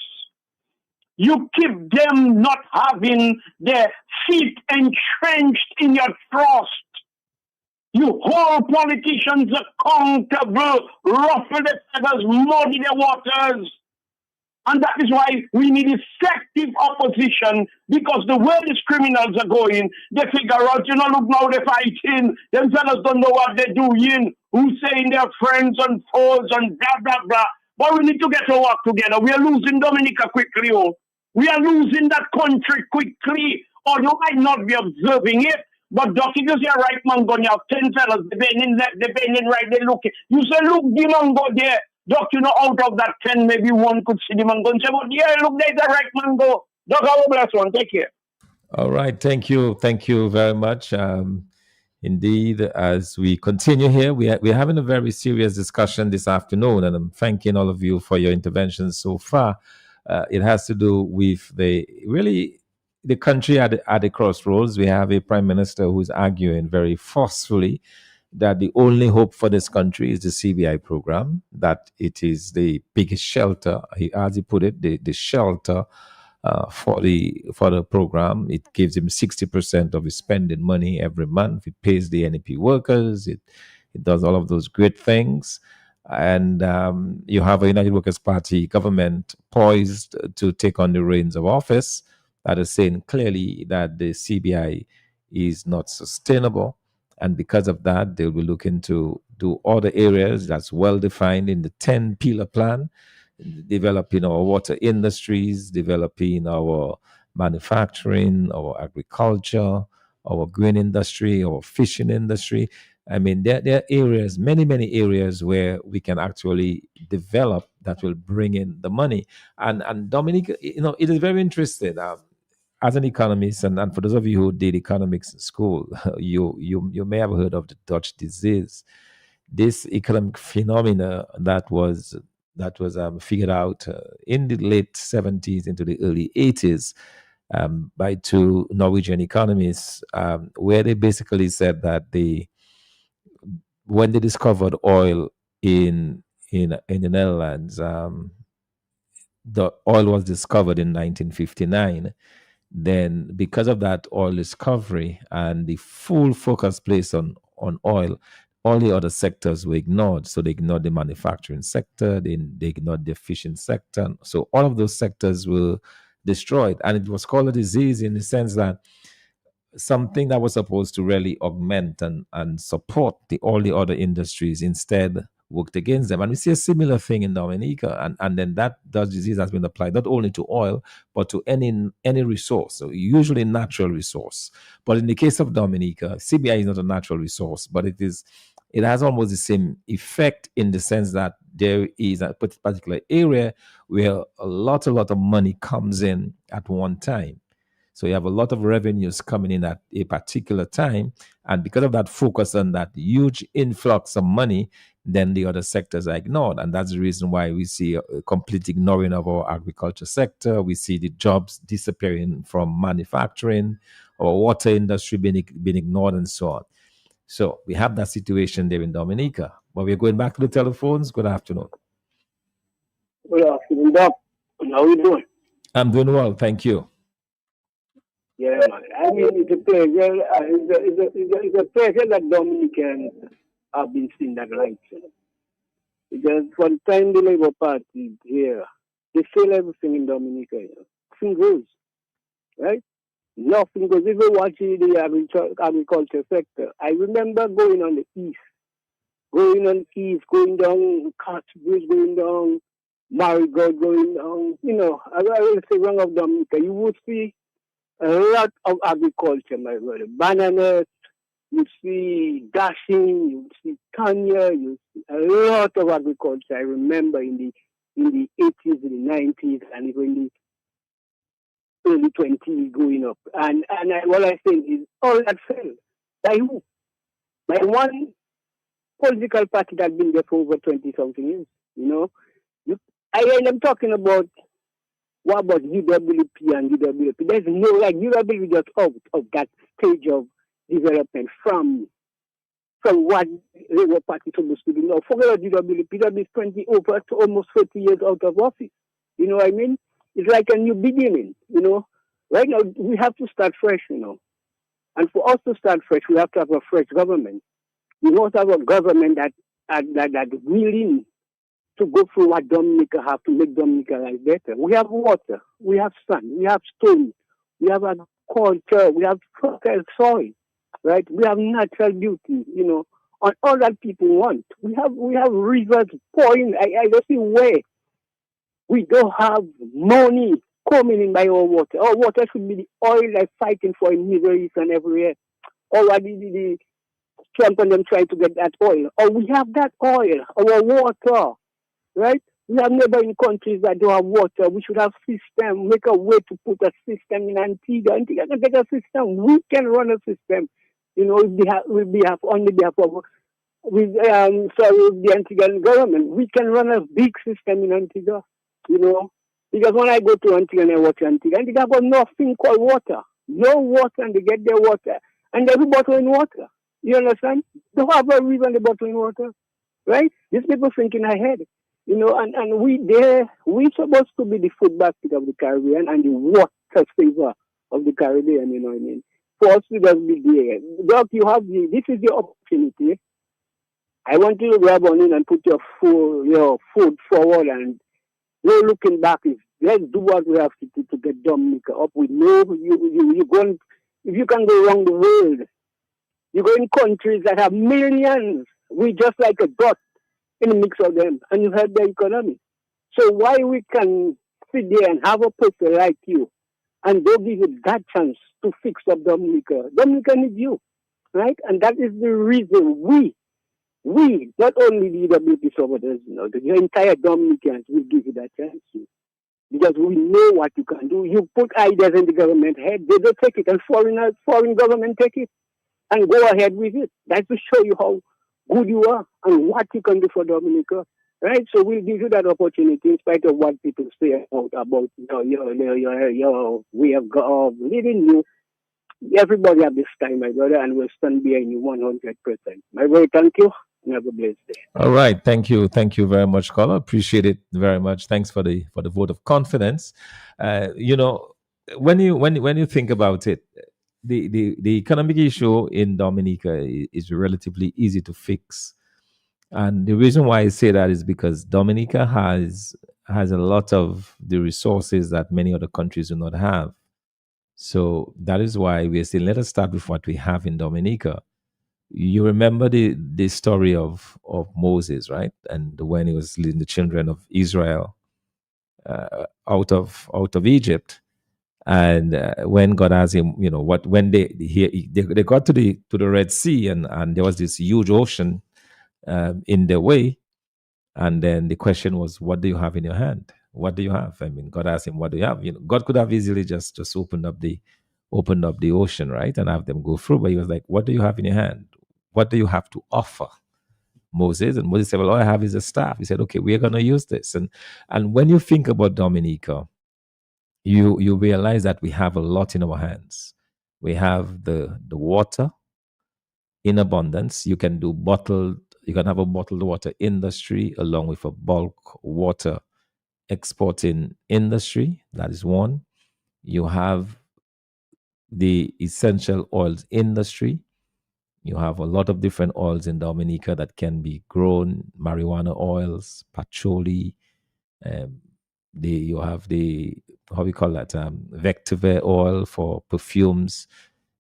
You keep them not having their feet entrenched in your trust. You hold politicians accountable, ruffle the feathers, muddy the waters. And that is why we need effective opposition, because the way these criminals are going, they figure out, look now they're fighting. Them fellas don't know what they're doing. Who's saying they're friends and foes and blah, blah, blah. But we need to get to work together. We are losing Dominica quickly. We are losing that country quickly. Or you might not be observing it. But Doc, if you see a right man going, you have 10 fellas, they're bending left, they're bending right, they're looking. You say, look, the man go there. Doc, out of that 10, maybe one could see the man go and say, but yeah, look, there's a right man go. Doc, I will bless one. Take care. All right. Thank you. Thank you very much. Indeed, as we continue here, we're having a very serious discussion this afternoon, and I'm thanking all of you for your interventions so far. It has to do with the country at the crossroads. We have a prime minister who's arguing very forcefully that the only hope for this country is the CBI program, that it is the biggest shelter, as he put it, the shelter for the program. It gives him 60% of his spending money every month. It pays the NEP workers. It does all of those great things. And you have a United Workers' Party government poised to take on the reins of office that is saying clearly that the CBI is not sustainable. And because of that, they'll be looking to do other areas that's well defined in the 10-pillar plan, developing our water industries, developing our manufacturing, our agriculture, our green industry, our fishing industry. I mean, there are areas, many areas where we can actually develop that will bring in the money. And Dominic, it is very interesting. As an economist, and for those of you who did economics in school, you may have heard of the Dutch disease. This economic phenomena that was figured out in the late 70s into the early 80s by two Norwegian economists, where they basically said that when they discovered oil in the Netherlands, the oil was discovered in 1959. Then, because of that oil discovery and the full focus placed on oil, all the other sectors were ignored. So they ignored the manufacturing sector, they ignored the fishing sector. So all of those sectors were destroyed. And it was called a disease in the sense that something that was supposed to really augment and support all the other industries instead worked against them. And we see a similar thing in Dominica. And then that disease has been applied not only to oil, but to any resource, so usually natural resource. But in the case of Dominica, CBI is not a natural resource, but it has almost the same effect in the sense that there is a particular area where a lot of money comes in at one time. So you have a lot of revenues coming in at a particular time. And because of that focus on that huge influx of money, then the other sectors are ignored. And that's the reason why we see a complete ignoring of our agriculture sector. We see the jobs disappearing from manufacturing, our water industry being ignored, and so on. So we have that situation there in Dominica. But we're going back to the telephones. Good afternoon. Good afternoon, Doc. How are you doing? I'm doing well, thank you. Yeah, man. I mean, it's a pleasure. It's a pleasure that Dominicans have been seeing that light. Because for the time the Labour Party here, they fail everything in Dominica. Nothing goes, right? Nothing goes. If you watch the agriculture sector, I remember going on the east, going on East, going down Cartbridge, going down Marigold, going down, I will say Wrong of Dominica, you would see a lot of agriculture, my brother. Bananas, you see dashing, you see Tanya, you see a lot of agriculture. I remember in the 80s, in the 90s, and even in the early 20s going up. And what I think is all that fell. By who? By one political party that's been there for over 20-something years. I'm talking about, what about UWP and UWP? There's no, UWP just out of that stage of development from what Labour Party supposed to do now. Forget about UWP. UWP is 20 over to almost 30 years out of office. You know what I mean? It's like a new beginning, Right now, we have to start fresh, And for us to start fresh, we have to have a fresh government. We must have a government that willing to go through what Dominica have to make Dominica life better. We have water, we have sun, we have stone, we have agriculture, we have fertile soil, right? We have natural beauty, and all that people want. We have rivers pouring. I don't see where we don't have money coming in by our water. Our water should be the oil they're fighting for in Middle East and everywhere. Or what the Trump and them trying to get that oil. Or we have that oil, our water, right? We have neighboring countries that don't have water. We should have system, make a way to put a system in Antigua. Antigua can take a system. We can run a system, on behalf of with the Antiguan government. We can run a big system in Antigua, Because when I go to Antigua and I watch Antigua have got nothing called water. No water, and they get their water. And every bottle in water. You understand? They have a river and they bottle in water. Right? These people thinking ahead. And we supposed to be the food basket of the Caribbean and the water saver of the Caribbean, you know what I mean? For us to just be there. Doc, this is the opportunity. I want you to grab on in and put your food forward, and no looking back. Let's do what we have to do to get Dominica up. We know you're going, if you can go around the world, you go in countries that have millions. We just like a dot in the mix of them, and you help the economy. So why we can sit there and have a person like you and they'll give you that chance to fix up Dominica? Dominica needs you, right? And that is the reason we, not only the EWP supporters, the entire Dominicans will give you that chance. Because we know what you can do. You put ideas in the government head, they don't take it, and foreign government take it and go ahead with it. That's to show you how good you are and what you can do for Dominica, right? So we'll give you that opportunity in spite of what people say about your way of leading you. Everybody have this time, my brother, and we'll stand behind you 100%. My brother, thank you. Have a blessed day. All right, thank you very much, caller. Appreciate it very much. Thanks for the vote of confidence. When you think about it, the economic issue in Dominica is relatively easy to fix, and the reason why I say that is because Dominica has a lot of the resources that many other countries do not have. So that is why we are saying, let us start with what we have in Dominica. You remember the story of Moses, right? And when he was leading the children of Israel out of Egypt, and when God asked him, when they got to the Red Sea, and there was this huge ocean in their way, and then the question was, what do you have in your hand? What do you have? I mean, God asked him, what do you have? God could have easily just opened up the ocean, right, and have them go through, but he was like, what do you have in your hand? What do you have to offer, Moses? And Moses said, well, all I have is a staff. He said, okay, we're going to use this. And when you think about Dominica, you realize that we have a lot in our hands. We have the water in abundance. You can have a bottled water industry along with a bulk water exporting industry. That is one. You have the essential oils industry. You have a lot of different oils in Dominica that can be grown, marijuana oils, patchouli. You have vetiver oil for perfumes.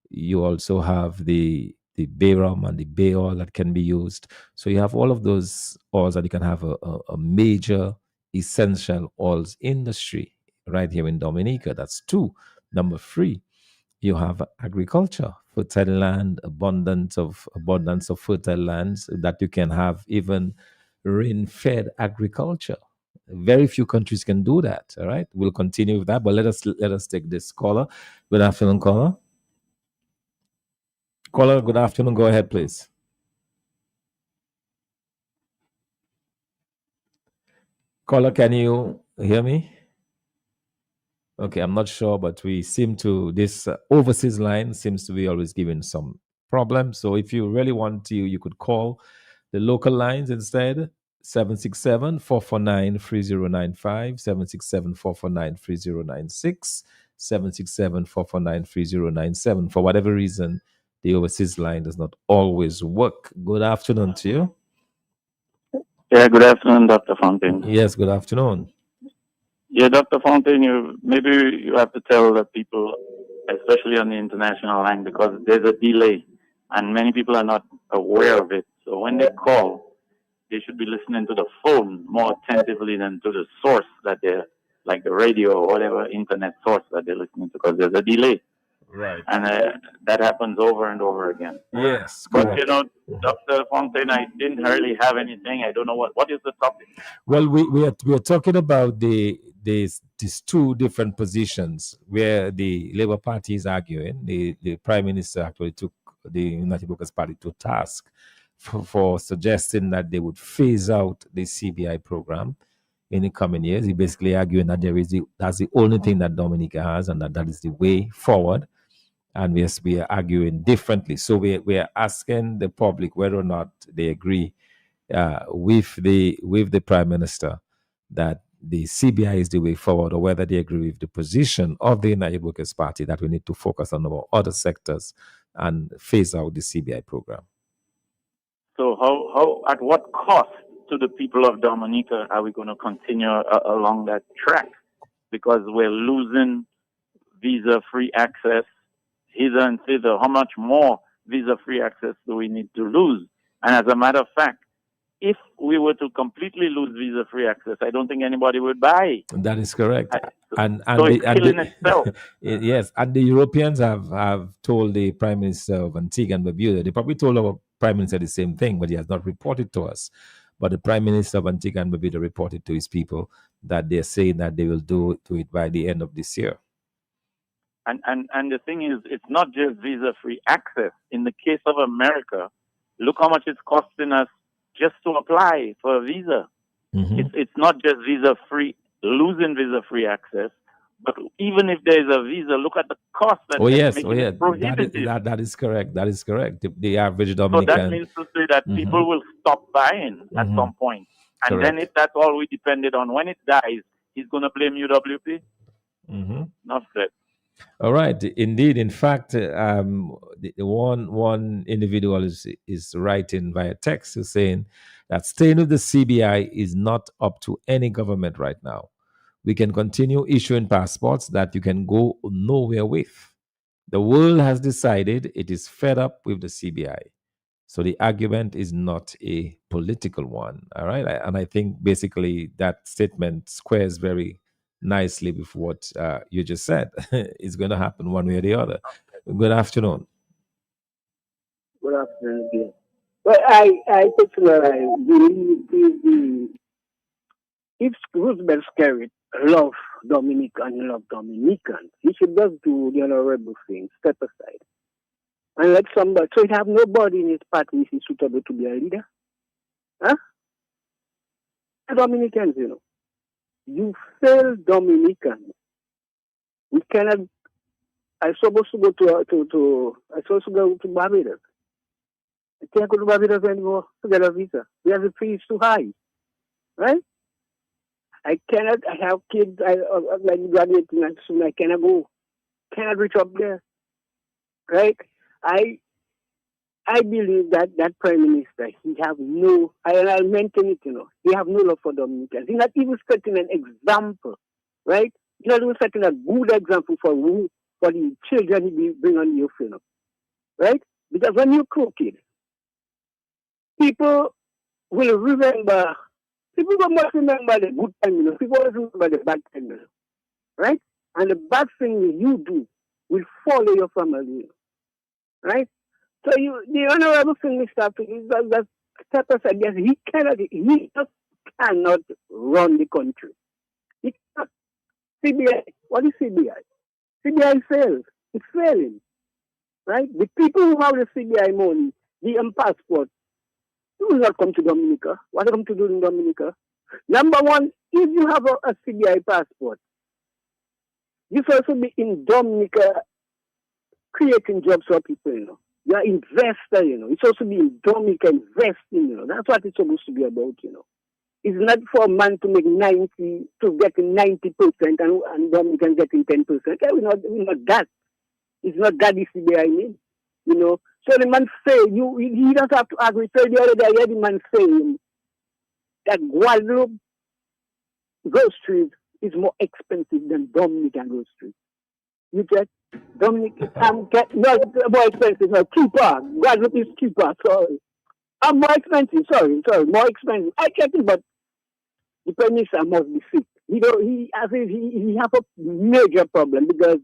You also have the bay rum and the bay oil that can be used. So you have all of those oils that you can have a major essential oils industry right here in Dominica. That's two. Number three, you have agriculture, fertile land, abundance of fertile lands that you can have even rain-fed agriculture. Very few countries can do that. All right, we'll continue with that, but let us take this caller. Good afternoon, caller. Caller, good afternoon. Go ahead, please. Caller, can you hear me? Okay, I'm not sure, but we seem to, this overseas line seems to be always giving some problems. So if you really want to, you could call the local lines instead, 767-449-3095, 767-449-3096, 767-449-3097. For whatever reason, the overseas line does not always work. Good afternoon to you. Yeah, good afternoon, Dr. Fontaine. Yes, good afternoon. Yeah, Dr. Fontaine, maybe you have to tell the people, especially on the international line, because there's a delay and many people are not aware of it. So when they call, they should be listening to the phone more attentively than to the source that they're, like the radio or whatever internet source that they're listening to, because there's a delay. Right. And that happens over and over again. Yes. But, correct. you know, Dr. Fontaine, I didn't really have anything. I don't know what is the topic? Well, we are talking about these two different positions where the Labour Party is arguing. The Prime Minister actually took the United Workers' Party to task for suggesting that they would phase out the CBI program in the coming years. He basically arguing that that's the only thing that Dominica has, and that is the way forward. And we are arguing differently. So we are asking the public whether or not they agree with the Prime Minister that the CBI is the way forward, or whether they agree with the position of the United Workers' Party that we need to focus on our other sectors and phase out the CBI program. So how at what cost to the people of Dominica are we going to continue along that track? Because we're losing visa-free access hither and thither. How much more visa-free access do we need to lose? And as a matter of fact, if we were to completely lose visa-free access, I don't think anybody would buy. That is correct. And so it's killing itself. Yes, and the Europeans have told the Prime Minister of Antigua and Barbuda, they probably told our Prime Minister the same thing, but he has not reported to us. But the Prime Minister of Antigua and Barbuda reported to his people that they're saying that they will do it by the end of this year. And the thing is, it's not just visa-free access. In the case of America, look how much it's costing us just to apply for a visa. Mm-hmm. It's not just visa-free, losing visa-free access, but even if there is a visa, look at the cost. That that is correct. That is correct. The average Dominican. So that means to say that people will stop buying at some point. And then if that's all we depended on, when it dies, he's going to blame UWP? Not that. All right. Indeed. In fact, one individual is writing via text is saying that staying with the CBI is not up to any government right now. We can continue issuing passports that you can go nowhere with. The world has decided it is fed up with the CBI. So the argument is not a political one. All right. And I think basically that statement squares very nicely with what you just said. It's going to happen one way or the other. Good afternoon. Good afternoon, dear. Well, I personally believe if Roosevelt Skerritt love Dominica and love Dominicans, he should just do the honorable thing, step aside. And let somebody, so he have nobody in his party who is suitable to be a leader. Huh? The Dominicans, you know. You fail Dominicans. We cannot. I supposed to go to Barbados. I can't go to Barbados anymore to get a visa. We have the fees too high, right? I cannot. I have kids. I'm graduating soon. I cannot go. Cannot reach up there, right? I believe that Prime Minister, he have no, I'll mention it, you know, he have no love for Dominicans. He's not even setting an example, right? He's not even setting a good example for the children he bring on the youth, you know, right? Because when you're crooked, people will remember, people must remember the good time, people will remember the bad time, right? And the bad thing you do will follow your family, right? So the honorable thing, Mr. Pick, is that Pepper said, yes, he just cannot run the country. He cannot. CBI, what is CBI? CBI fails. It's failing, right? The people who have the CBI money, the passport, they will not come to Dominica. What are they come to do in Dominica? Number one, if you have a CBI passport, you should also be in Dominica creating jobs for people, You're an investor, It's also be in Dominica investing, That's what it's supposed to be about, It's not for a man to make 90, to get 90% and Dominican getting 10%. Yeah, we're not that. It's not that the CBI means, So the man say, he doesn't have to agree. So the other day, I heard the man saying that Guadeloupe groceries is more expensive than Dominican groceries. You get Dominican, no, more expensive, no, cheaper. Guadeloupe is cheaper, sorry. More expensive, sorry, more expensive. I get it, but the Prime Minister must be sick. He has a major problem because,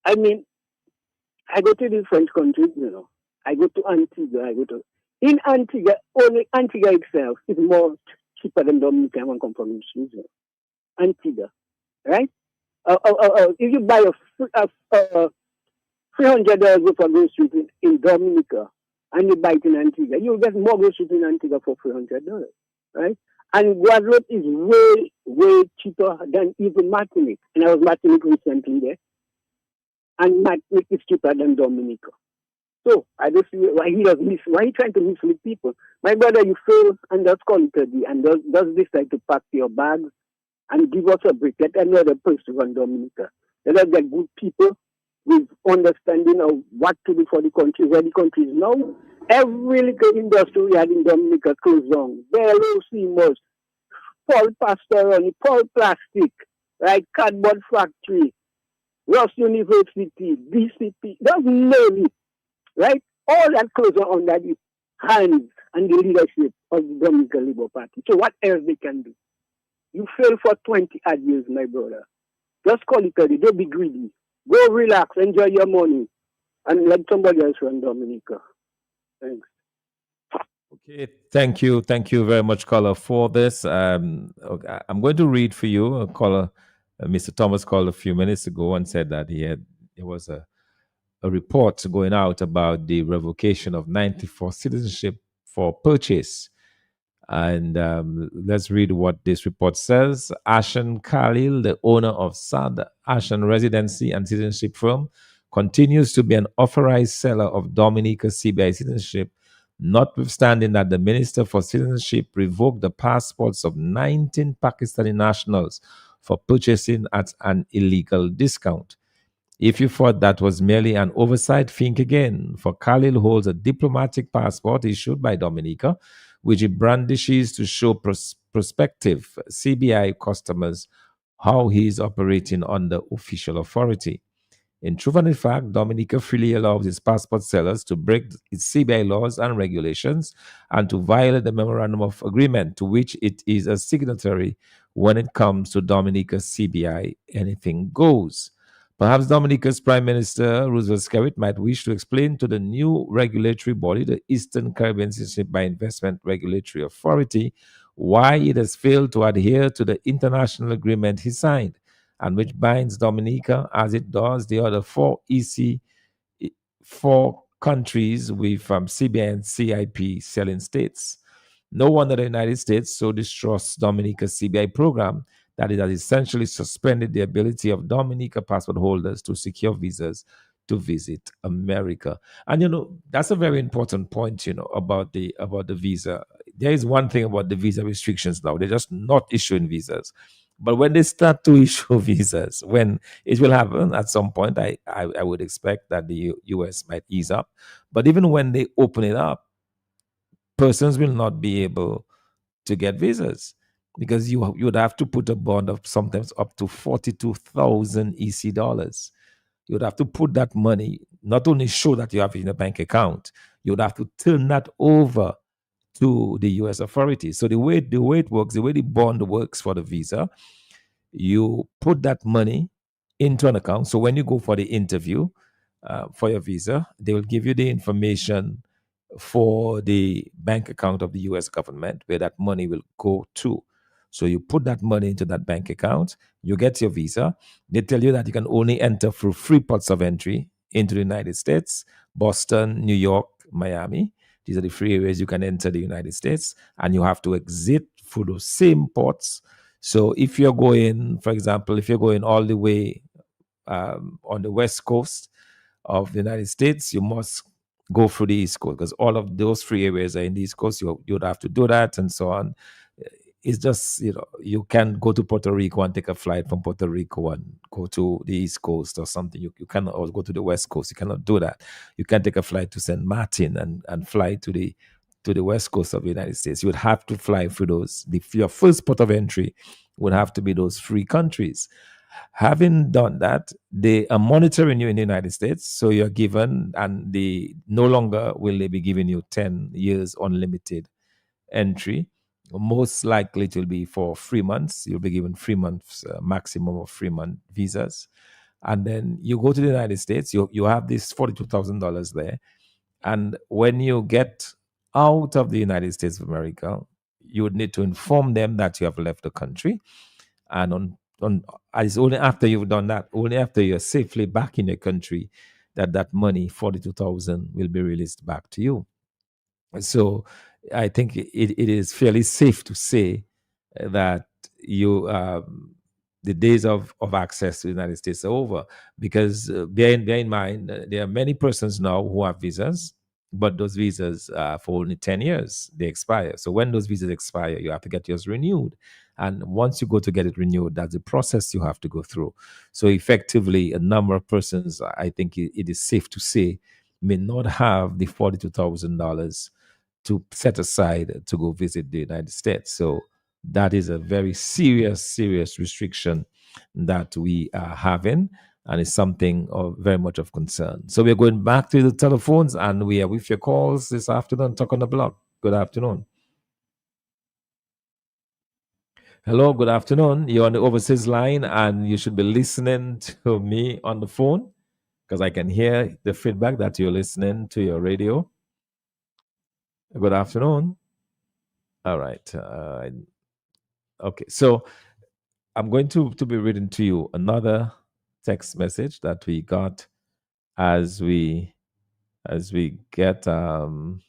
I mean, I go to these French countries, I go to Antigua, in Antigua, only Antigua itself is more cheaper than Dominican when compared to Antigua, right? If you buy a $300 worth of groceries in Dominica and you buy it in Antigua, you'll get more groceries in Antigua for $300, right? And Guadeloupe is way, way cheaper than even Martinique. And I was Martinique recently there. And Martinique is cheaper than Dominica. So I don't see why he trying to mislead people. My brother, you fail and just call it a day and just decide to pack your bags and give us a break. Let another person run Dominica. Let us get good people with understanding of what to do for the country, where the country is now. Every little industry we had in Dominica closed down. Bello, Seamers, Paul Pastoroni, Paul Plastic, right? Cardboard Factory, Ross University, DCP, just name it, right? All that closed down under the hands and the leadership of the Dominican Labour Party. So what else they can do? You failed for 20 odd years, my brother. Just call it a day. Don't be greedy. Go relax, enjoy your money, and let somebody else run Dominica. Thanks. Okay, thank you very much, caller, for this. Okay, I'm going to read for you. A caller, Mr. Thomas, called a few minutes ago and said that there was a report going out about the revocation of 94 citizenship for purchase. And let's read what this report says. Ashan Khalil, the owner of Sad Ashan Residency and Citizenship Firm, continues to be an authorized seller of Dominica CBI citizenship, notwithstanding that the Minister for Citizenship revoked the passports of 19 Pakistani nationals for purchasing at an illegal discount. If you thought that was merely an oversight, think again, for Khalil holds a diplomatic passport issued by Dominica, which he brandishes to show prospective CBI customers how he is operating under official authority. In truth and in fact, Dominica freely allows its passport sellers to break its CBI laws and regulations and to violate the memorandum of agreement to which it is a signatory when it comes to Dominica's CBI. Anything goes. Perhaps Dominica's Prime Minister, Roosevelt Skerrit, might wish to explain to the new regulatory body, the Eastern Caribbean Citizenship by Investment Regulatory Authority, why it has failed to adhere to the international agreement he signed, and which binds Dominica, as it does the other four countries with CBI and CIP selling states. No wonder the United States so distrusts Dominica's CBI program that it has essentially suspended the ability of Dominica passport holders to secure visas to visit America. And that's a very important point, about the visa. There is one thing about the visa restrictions now. They're just not issuing visas. But when they start to issue visas, when it will happen at some point, I would expect that the US might ease up. But even when they open it up, persons will not be able to get visas, because you would have to put a bond of sometimes up to 42,000 EC dollars. You would have to put that money not only show that you have it in a bank account, you would have to turn that over to the U.S. authorities. So the way it works, the way the bond works for the visa, you put that money into an account. So when you go for the interview for your visa, they will give you the information for the bank account of the U.S. government where that money will go to. So you put that money into that bank account, you get your visa. They tell you that you can only enter through 3 ports of entry into the United States: Boston, New York, Miami. These are the 3 areas you can enter the United States, and you have to exit through those same ports. So if you're going, for example, if you're going all the way on the West Coast of the United States, you must go through the East Coast, because all of those 3 areas are in the East Coast. You would have to do that and so on. It's just, you can't go to Puerto Rico and take a flight from Puerto Rico and go to the East Coast or something. You cannot, or go to the West Coast. You cannot do that. You can't take a flight to St. Martin and fly to the West Coast of the United States. You would have to fly through those. Your first port of entry would have to be those 3 countries. Having done that, they are monitoring you in the United States. So you're given, and no longer will they be giving you 10 years unlimited entry. Most likely it will be for 3 months. You'll be given 3 months, maximum of 3-month visas. And then you go to the United States, you have this $42,000 there. And when you get out of the United States of America, you would need to inform them that you have left the country. And it's only after you've done that, only after you're safely back in the country, that money, $42,000, will be released back to you. So I think it is fairly safe to say that the days of access to the United States are over, because bear in mind, there are many persons now who have visas, but those visas for only 10 years, they expire. So when those visas expire, you have to get yours renewed. And once you go to get it renewed, that's the process you have to go through. So effectively, a number of persons, I think it is safe to say, may not have the $42,000 to set aside to go visit the United States. So that is a very serious restriction that we are having, and it's something of very much of concern. So we're going back to the telephones, and we are with your calls this afternoon. Talk on the Block. Good afternoon. Hello, good afternoon. You're on the overseas line, and you should be listening to me on the phone, because I can hear the feedback that you're listening to your radio. Good afternoon. All right. Okay, so I'm going to be reading to you another text message that we got as we get all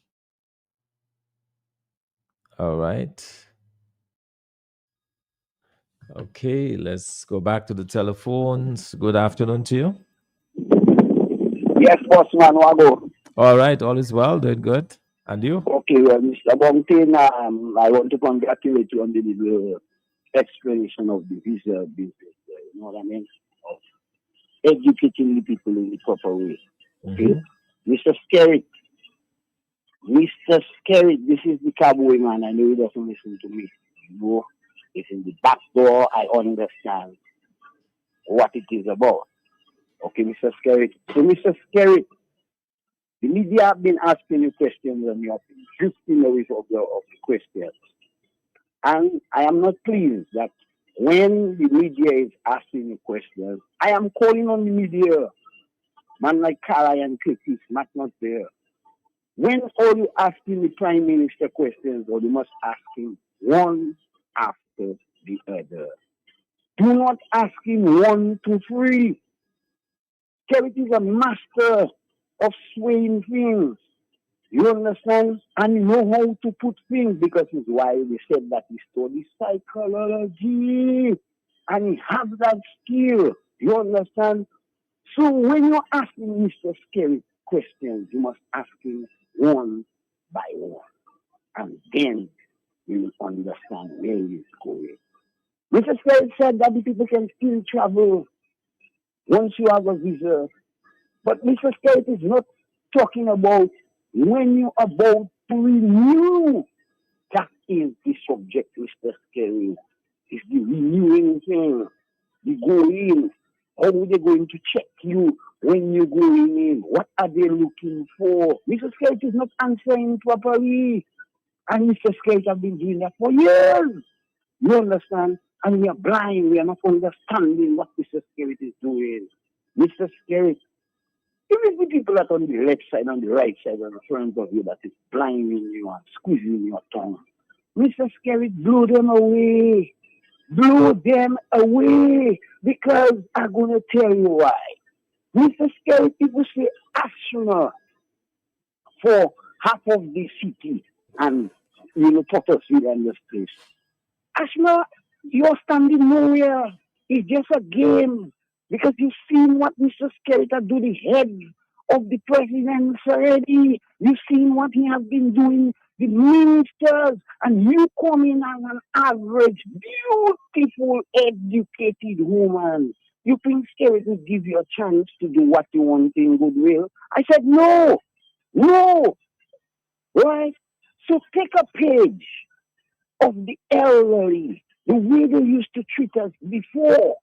right. Okay, let's go back to the telephones. Good afternoon to you. Yes, Bossman Wago. All right, all is well, doing good. And you? Okay, well, Mr. Bontin, I want to congratulate you on the little explanation of the visa business. You know what I mean? Of educating the people in the proper way. Okay? Mr. Skerritt, this is the cowboy man. I know he doesn't listen to me. You know, it's in the back door. I understand what it is about. Okay, Mr. Skerritt. So, Mr. Skerritt, the media have been asking you questions, and you have been drifting away of the questions. And I am not pleased that when the media is asking you questions, I am calling on the media. Man like Kara and Curtis, not there. When are you asking the Prime Minister questions, or you must ask him one after the other? Do not ask him 1, 2, 3. Kerry is a master of swaying things. You understand? And you know how to put things, because it's why they said that he studied psychology and he has that skill. You understand? So when you're asking Mr. Skerritt questions, you must ask him one by one. And then you will understand where he's going. Mr. Skerritt said that the people can still travel once you have a visa. But Mr. Skerritt is not talking about when you're about to renew. That is the subject, Mr. Skerritt. It's the renewing thing. The going. How are they going to check you when you go in? What are they looking for? Mr. Skerrit is not answering properly. And Mr. Skerrit have been doing that for years. You understand? And we are blind. We are not understanding what Mr. Skerrit is doing. Mr. Skerrit, even the people that on the left side, on the right side, on the front of you that is blinding you and squeezing your tongue. Mr. Skerrit, blow them away. Blow them away. Because I'm going to tell you why. Mr. Skerrit, people say asthma for half of the city and, Pottersville and this place. Asthma, you're standing nowhere. It's just a game. Because you've seen what Mr. Skerrit do the head of the president already. You've seen what he has been doing, the ministers, and you come in as an average, beautiful, educated woman. You think Skerrit will give you a chance to do what you want in goodwill? I said, no. Right? So take a page of the elderly, the way they used to treat us before,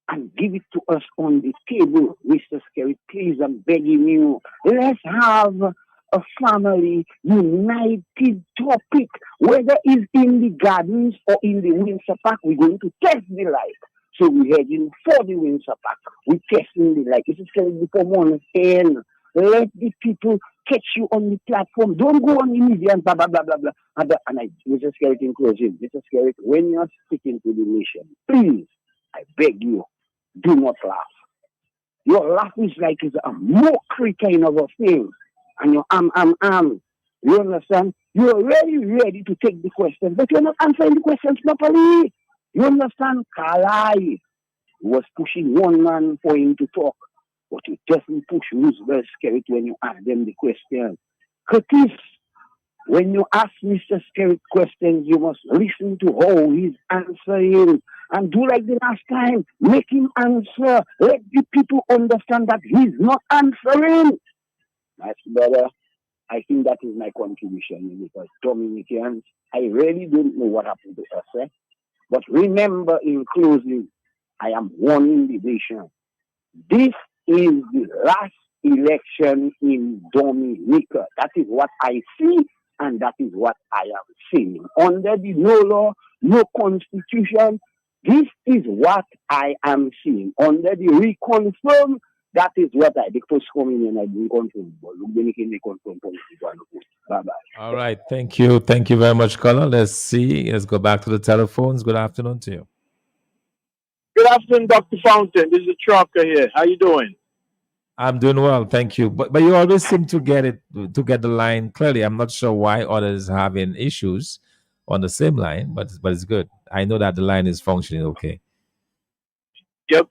and give it to us on the table. Mr. Skerrit, please, I'm begging you. Let's have a family united topic. Whether it's in the gardens or in the Windsor Park, we're going to test the light. So we're heading for the Windsor Park. We're testing the light. Mr. Skerrit, before morning 10, let the people catch you on the platform. Don't go on the media and blah, blah, blah, blah, blah. Mr. Skerrit, in closing, Mr. Skerrit, when you're speaking to the nation, please, I beg you, do not laugh. Your laugh is like it's a mockery kind of a thing. And you're You understand? You're already ready to take the questions, but you're not answering the questions properly. You understand? Kalai was pushing one man for him to talk, but you definitely push Roosevelt Skerrit when you ask them the question. Curtis, when you ask Mr. Skerrit questions, you must listen to how he's answering. And do like the last time. Make him answer. Let the people understand that he's not answering. Nice, brother. I think that is my contribution. Because Dominicans, I really don't know what happened to us. But remember, in closing, I am warning the nation. This is the last election in Dominica. That is what I see. And that is what I am seeing. Under the no law, no constitution, this is what I am seeing. Under the reconfirm, that is what I, the first communion I didn't confirm. But look, then can confirm. Bye-bye. All right. Thank you. Thank you very much, caller. Let's see. Let's go back to the telephones. Good afternoon to you. Good afternoon, Dr. Fountain. This is Trucker here. How you doing? I'm doing well, thank you. But you always seem to get the line clearly. I'm not sure why others are having issues on the same line, but it's good. I know that the line is functioning okay. Yep.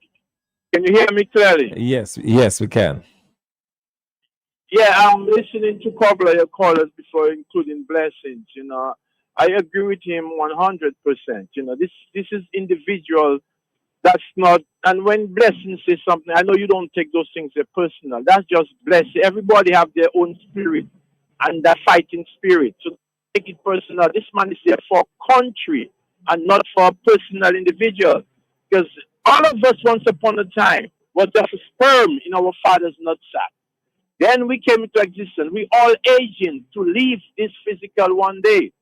Can you hear me clearly? Yes, we can. Yeah, I'm listening to a couple of your callers before, including Blessings. I agree with him 100%. This is individual. That's not, and when Blessing says something, I know you don't take those things as personal. That's just Blessing. Everybody have their own spirit and that fighting spirit. So take it personal. This man is here for country and not for a personal individual. Because all of us once upon a time was just a sperm in our father's nutsack. Then we came into existence. We all aging to leave this physical one day.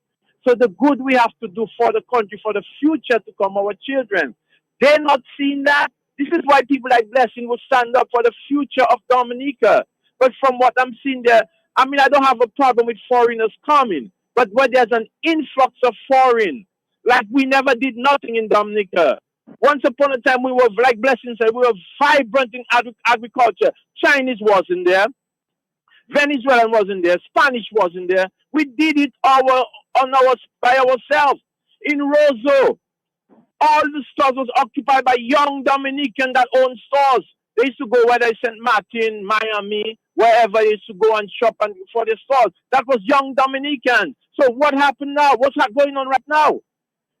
So the good we have to do for the country, for the future to come, our children. They're not seeing that. This is why people like Blessing will stand up for the future of Dominica. But from what I'm seeing there, I don't have a problem with foreigners coming. But when there's an influx of foreign, like we never did nothing in Dominica. Once upon a time, we were, like Blessing said, we were vibrant in agriculture. Chinese wasn't there. Venezuelan wasn't there. Spanish wasn't there. We did it by ourselves. In Roseau, all the stores was occupied by young Dominican that owned stores. They used to go whether it's St. Martin, Miami, wherever they used to go and shop and for their stores. That was young Dominicans. So what happened now? What's going on right now?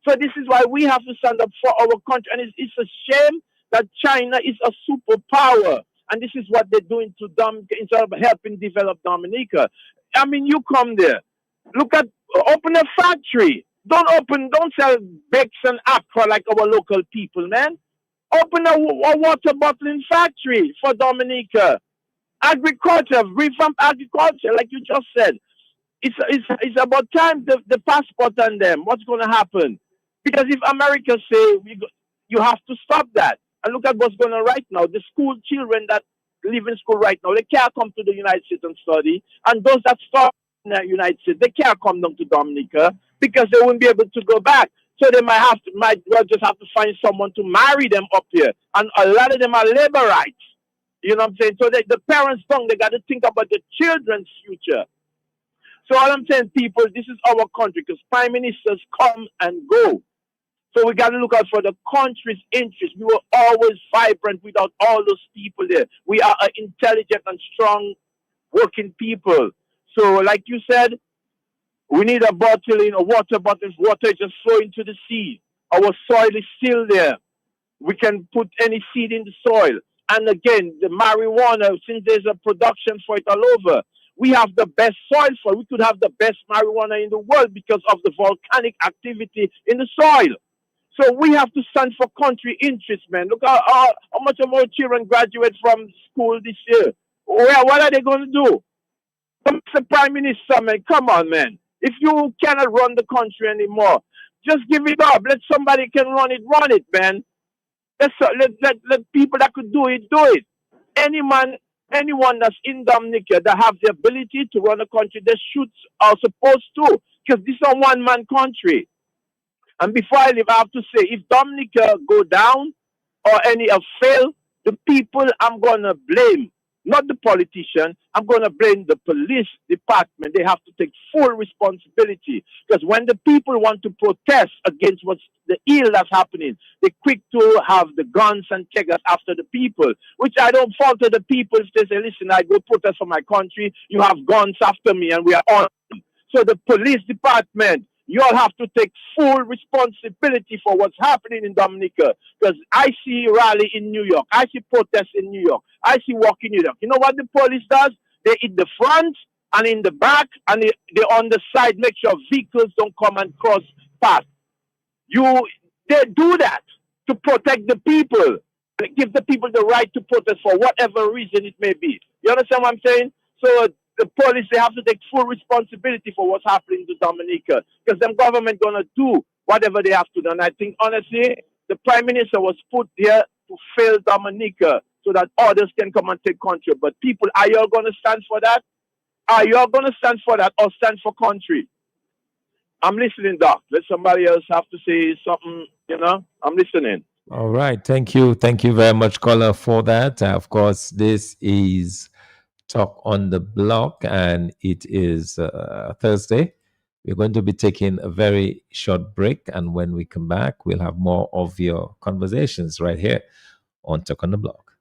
So this is why we have to stand up for our country. And it's a shame that China is a superpower. And this is what they're doing to Dominica instead of helping develop Dominica. You come there. Open a factory. Don't sell bakes and aqua like our local people, man. Open a water bottling factory for Dominica. Agriculture, revamp agriculture, like you just said. It's about time the passport on them. What's going to happen? Because if America say you have to stop that, and look at what's going on right now. The school children that live in school right now, they can't come to the United States and study, and those that start in the United States, they can't come down to Dominica because they won't be able to go back. So they might well just have to find someone to marry them up here, and a lot of them are labor rights. You know what I'm saying? So the parents don't. They got to think about the children's future. So all I'm saying, people, this is our country because prime ministers come and go. So we got to look out for the country's interest. We were always vibrant without all those people there. We are an intelligent and strong working people. So like you said, we need a bottling, a water bottle. Water just flow into the sea. Our soil is still there. We can put any seed in the soil. And again, the marijuana, since there's a production for it all over, we have the best soil for it. We could have the best marijuana in the world because of the volcanic activity in the soil. So we have to stand for country interest, man. Look how much of our children graduate from school this year. What are they going to do? Mr. Prime Minister, man, come on, man. If you cannot run the country anymore, just give it up. Let somebody can run it, man. Let people that could do it, do it. Anyone that's in Dominica that have the ability to run a country, they are supposed to, because this is a one-man country. And before I leave, I have to say, if Dominica go down or any fail, the people I'm going to blame, not the politician, I'm going to blame the police department. They have to take full responsibility. Because when the people want to protest against what's the ill that's happening, they're quick to have the guns and take us after the people, which I don't falter the people if they say, listen, I go protest for my country, you have guns after me, and we are on. So the police department, you all have to take full responsibility for what's happening in Dominica. Because I see rally in New York. I see protests in New York. I see walk in New York. You know what the police does? They in the front and in the back and they on the side, make sure vehicles don't come and cross path. They do that to protect the people. They give the people the right to protest for whatever reason it may be. You understand what I'm saying? So the police, they have to take full responsibility for what's happening to Dominica, because the government going to do whatever they have to do. And I think, honestly, the Prime Minister was put there to fail Dominica so that others can come and take control. But people, are you all going to stand for that? Are you all going to stand for that or stand for country? I'm listening, Doc. Let somebody else have to say something, I'm listening. All right. Thank you. Thank you very much, caller, for that. Of course, this is Talk on the Block, and it is Thursday. We're going to be taking a very short break, and when we come back, we'll have more of your conversations right here on Talk on the Block.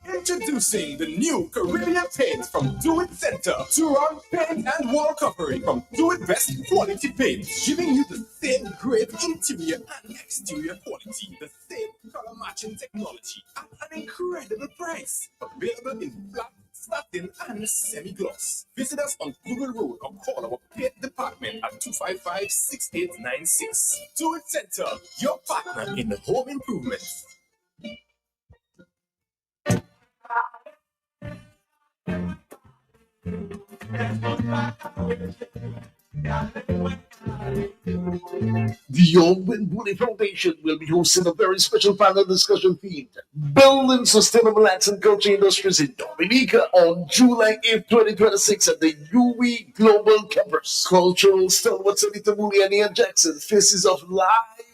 Introducing the new Caribbean paint from Do It Center. Duran paint and wall covering from Do It Best quality paint, giving you the same great interior and exterior quality, the same color matching technology at an incredible price. Available in flat, satin, and semi-gloss. Visit us on Google Road or call our paint department at 255-6896. Do It Center, your partner in home improvement. The Owen Bully Foundation will be hosting a very special panel discussion themed Building Sustainable Arts and Culture Industries in Dominica on July 8th, 2026 at the UWI Global Campus. Cultural stalwarts Anita Mooley and Ian Jackson, faces of live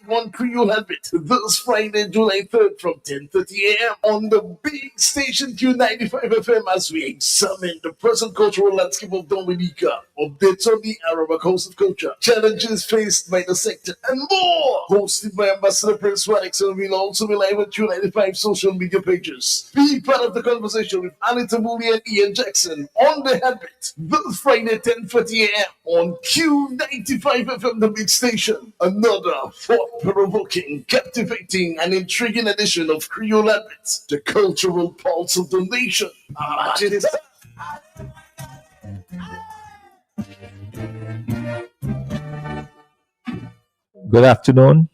on Creole Habit this Friday, July 3rd from 10:30 a.m. on the big station Q95 FM as we examine the present cultural landscape of Dominica updates on the Arabic House of Culture, challenges faced by the sector, and more. Hosted by Ambassador Prince Radix, and we'll also be live on Q95 social media pages. Be part of the conversation with Anita Mooney and Ian Jackson on the Habit. This Friday, 10:30 a.m. on Q95 FM, the big station. Another thought-provoking, captivating, and intriguing edition of Creole Habits, the cultural pulse of the nation. Good afternoon.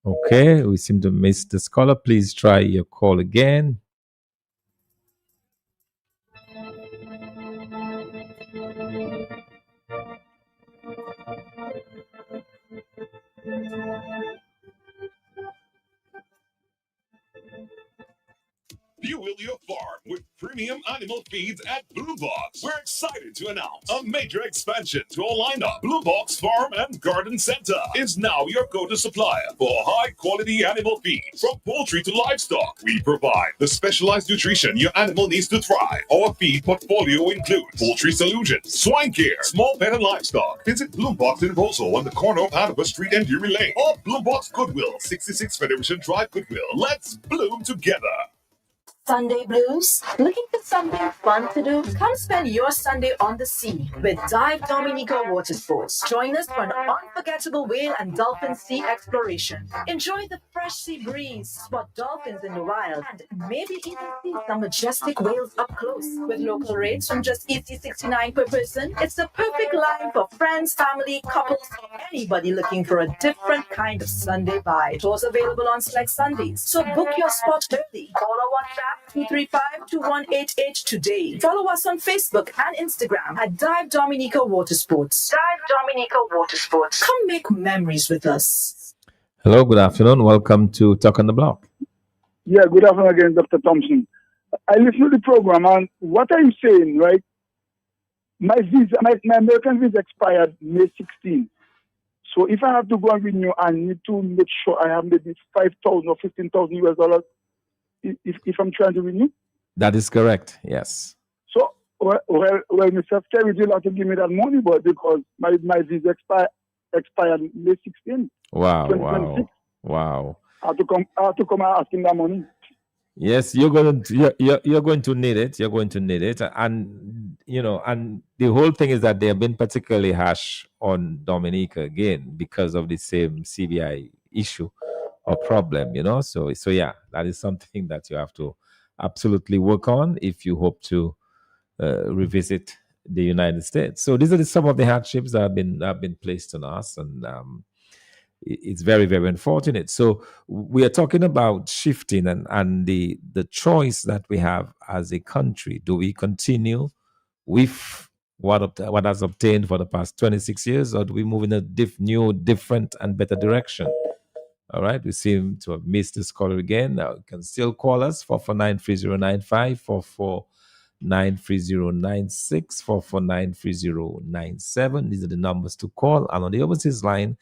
Okay, we seem to miss this caller. Please try your call again. Fuel your farm with premium animal feeds at Blue Box. We're excited to announce a major expansion to our lineup. Blue Box Farm and Garden Center is now your go-to supplier for high-quality animal feed. From poultry to livestock, we provide the specialized nutrition your animal needs to thrive. Our feed portfolio includes poultry solutions, swine care, small pet and livestock. Visit Blue Box in Roseau on the corner of Hanover Street and Drury Lane, or Blue Box Goodwill, 66 Federation Drive, Goodwill. Let's bloom together. Sunday blues? Looking for something fun to do? Come spend your Sunday on the sea with Dive Dominica Water Sports. Join us for an unforgettable whale and dolphin sea exploration. Enjoy the fresh sea breeze, spot dolphins in the wild, and maybe even see some majestic whales up close. With local rates from just $60.69 per person, it's the perfect line for friends, family, couples, or anybody looking for a different kind of Sunday vibe. Tours available on select Sundays, so book your spot early. Call or WhatsApp 235-2188 today. Follow us on Facebook and Instagram at Dive Dominica Water Sports. Dive Dominica Water Sports. Come make memories with us. Hello, good afternoon. Welcome to Talk on the Block. Yeah, good afternoon again, Dr. Thompson. I listened to the program, and what I'm saying, right? My visa, my American visa expired May 16. So if I have to go and renew, I need to make sure I have maybe $5,000 or $15,000 US if I'm trying to renew. That is correct. Yes. So, well, Mr. Terry will have to give me that money, but because my visa expired May 16. Wow. 2026. Wow. I have to come and ask him that money. Yes, you're going to need it. You're going to need it, and and the whole thing is that they have been particularly harsh on Dominica again because of the same CBI issue or problem. So yeah, that is something that you have to absolutely work on if you hope to revisit the United States. So these are some of the hardships that have been placed on us, and it's very, very unfortunate. So we are talking about shifting and the choice that we have as a country. Do we continue with what has obtained for the past 26 years, or do we move in a new, different, and better direction? All right, we seem to have missed this caller again. Now you can still call us 449-3095, 449-3096, 449-3097. These are the numbers to call. And on the overseas line,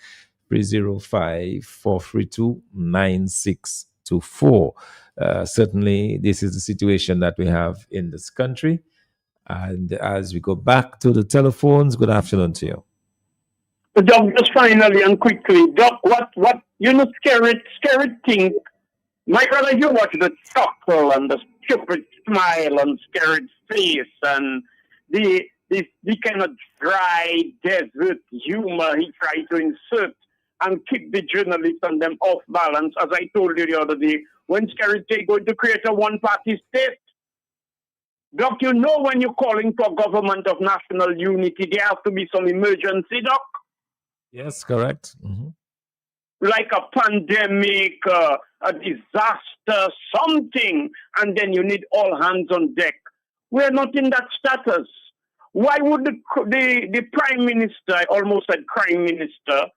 305-432-9624. Certainly, this is the situation that we have in this country. And as we go back to the telephones, good afternoon to you. Doc, just finally and quickly, Doc, what scary thing. My brother, you watch the chuckle and the stupid smile on Scared's face and the kind of dry desert humor he tried to insert and keep the journalists and them off balance. As I told you the other day, when Scared is going to create a one-party state, Doc, when you're calling for government of national unity, there has to be some emergency, Doc. Yes, correct. Mm-hmm. Like a pandemic, a disaster, something, and then you need all hands on deck. We're not in that status. Why would the Prime Minister, I almost said Crime Minister,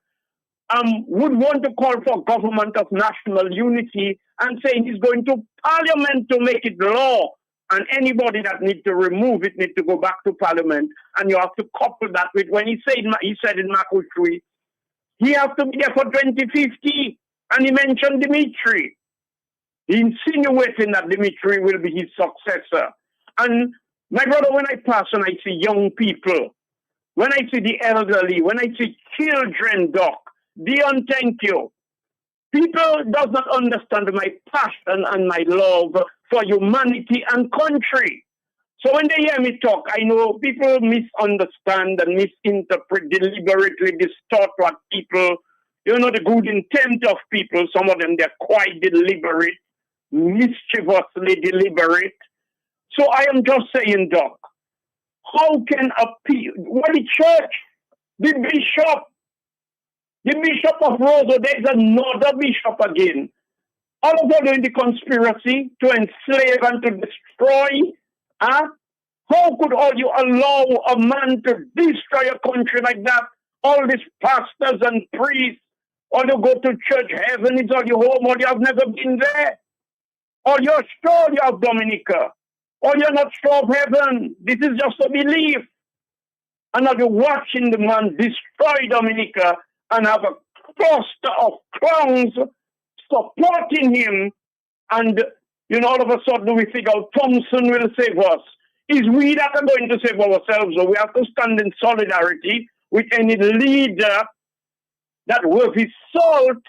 would want to call for government of national unity and say he's going to Parliament to make it law, and anybody that needs to remove it needs to go back to Parliament, and you have to couple that with when he said in Makushui, he has to be there for 2050, and he mentioned Dimitri. He insinuating that Dimitri will be his successor. And my brother, when I pass and I see young people when I see the elderly, when I see children, Doc. Dion, thank you. People does not understand my passion and my love for humanity and country. So when they hear me talk, I know people misunderstand and misinterpret, deliberately distort what people, the good intent of people. Some of them, they're quite deliberate, mischievously deliberate. So I am just saying, Doc, how can the church, the bishop of Roseau, there's another bishop again. All of them doing the conspiracy to enslave and to destroy. Huh? How could all you allow a man to destroy a country like that? All these pastors and priests, all you go to church, heaven is all you home, or you have never been there. Or you're sure you have Dominica. Or you're not sure of heaven. This is just a belief. And now you're watching the man destroy Dominica and have a cluster of clowns supporting him. And, all of a sudden we figure out Thompson will save us. Is we that are going to save ourselves, or we have to stand in solidarity with any leader that worth his salt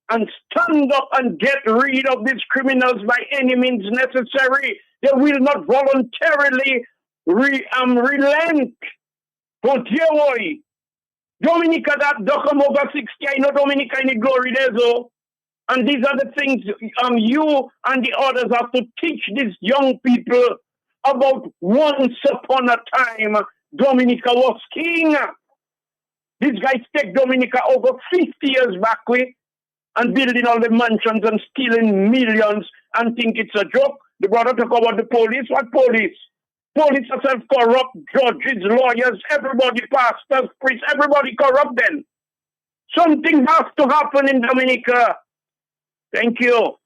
and stand up and get rid of these criminals by any means necessary. They will not voluntarily relent. But here, Dominica, that come over 60, I know Dominica in the glory there, so. And these are the things you and the others have to teach these young people about. Once upon a time, Dominica was king. These guys take Dominica over 50 years back and building all the mansions and stealing millions and think it's a joke. The brother talk about the police. What police? Police are self-corrupt, judges, lawyers, everybody, pastors, priests, everybody corrupt then. Something has to happen in Dominica. Thank you.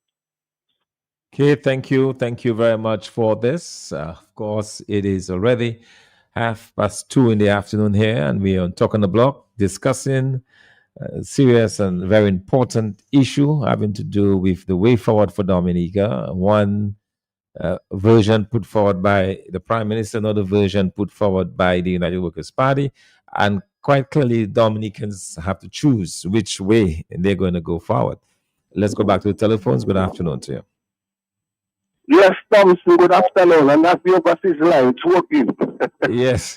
Okay, thank you. Thank you very much for this. Of course, it is already 2:30 in the afternoon here, and we are on Talk on the Block discussing a serious and very important issue having to do with the way forward for Dominica. One version put forward by the Prime Minister, another version put forward by the United Workers' Party, and quite clearly Dominicans have to choose which way they're going to go forward. Let's go back to the telephones. Good afternoon to you. Yes, Thompson, good afternoon. And that's the overseas line. It's working. Yes.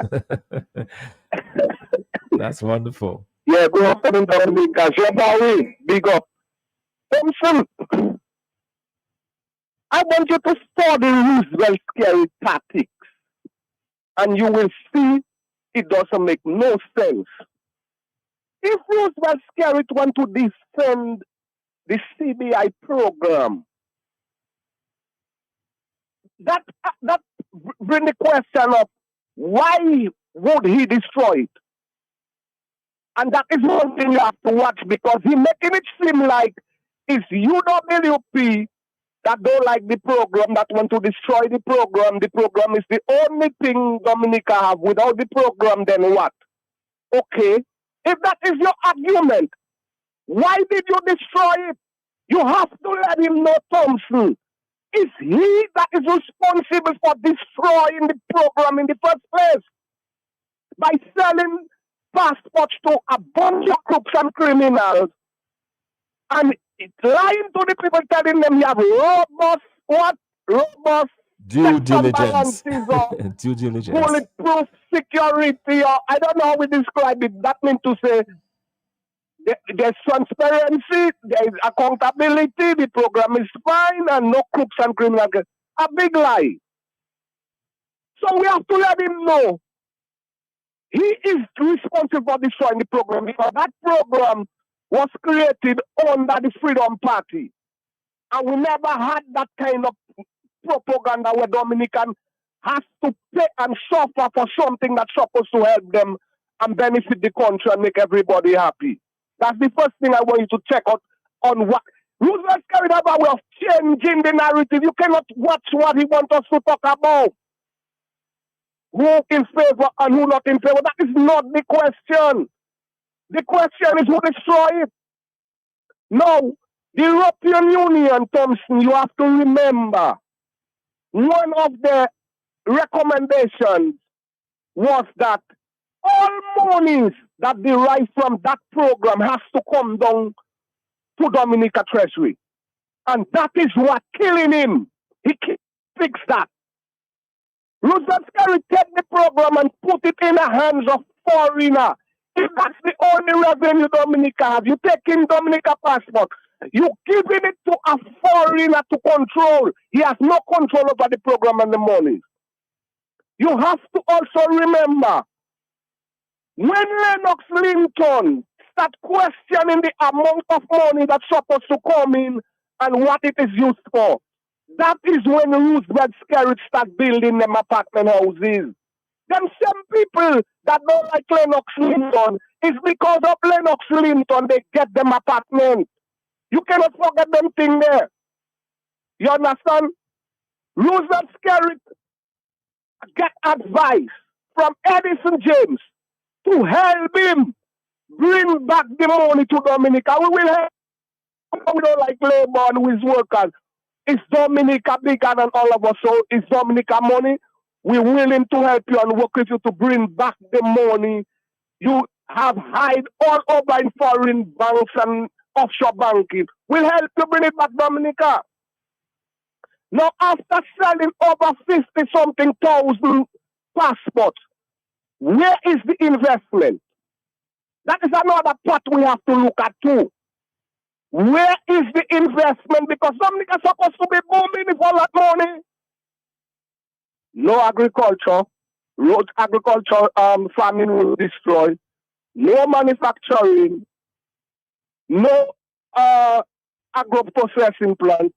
That's wonderful. Yeah, good afternoon, Dominica. Jebawi, big up. Thompson, I want you to study Roosevelt scary tactics. And you will see it doesn't make no sense. If Roosevelt scary want to defend the CBI program, that bring the question up, why would he destroy it? And that is one thing you have to watch, because he making it seem like it's UWP that don't like the program, that want to destroy the program. The program is the only thing Dominica have. Without the program, then what? Okay, if that is your argument, why did you destroy it? You have to let him know, Thompson. It's he that is responsible for destroying the program in the first place by selling passports to a bunch of crooks and criminals, and it's lying to the people, telling them you have robust due diligence, due diligence, bulletproof security, or I don't know how we describe it. That means to say there's transparency, there's accountability, the program is fine, and no crooks and criminals. A big lie. So we have to let him know he is responsible for destroying the program, because that program was created under the Freedom Party. And we never had that kind of propaganda where Dominican has to pay and suffer for something that's supposed to help them and benefit the country and make everybody happy. That's the first thing I want you to check out on what Roosevelt carried out a way of changing the narrative. You cannot watch what he wants us to talk about. Who in favor and who not in favor. That is not the question. The question is who destroy it. Now, the European Union, Thompson, you have to remember, one of the recommendations was that all monies that derive from that program has to come down to Dominica Treasury. And that is what killing him. He can't fix that. Roosevelt Scary take the program and put it in the hands of foreigner. If that's the only revenue Dominica has, you taking Dominica passport, you giving it to a foreigner to control. He has no control over the program and the money. You have to also remember, when Lennox Linton start questioning the amount of money that's supposed to come in and what it is used for, that is when Roosevelt Skerrit start building them apartment houses. Them same people that don't like Lennox Linton, is because of Lennox Linton they get them apartment. You cannot forget them thing there. You understand? Roosevelt Skerrit get advice from Edison James to help him bring back the money to Dominica. We will help. We don't like labor and his workers. It's Dominica bigger than all of us, so it's Dominica money. We're willing to help you and work with you to bring back the money you have hide all over in foreign banks and offshore banking. We'll help you bring it back, Dominica. Now, after selling over 50-something thousand passports, where is the investment? That is another part we have to look at too. Where is the investment? Because Dominica is supposed to be booming with all that money. No agriculture, road agriculture, farming will destroy. No manufacturing. No agro-processing plant.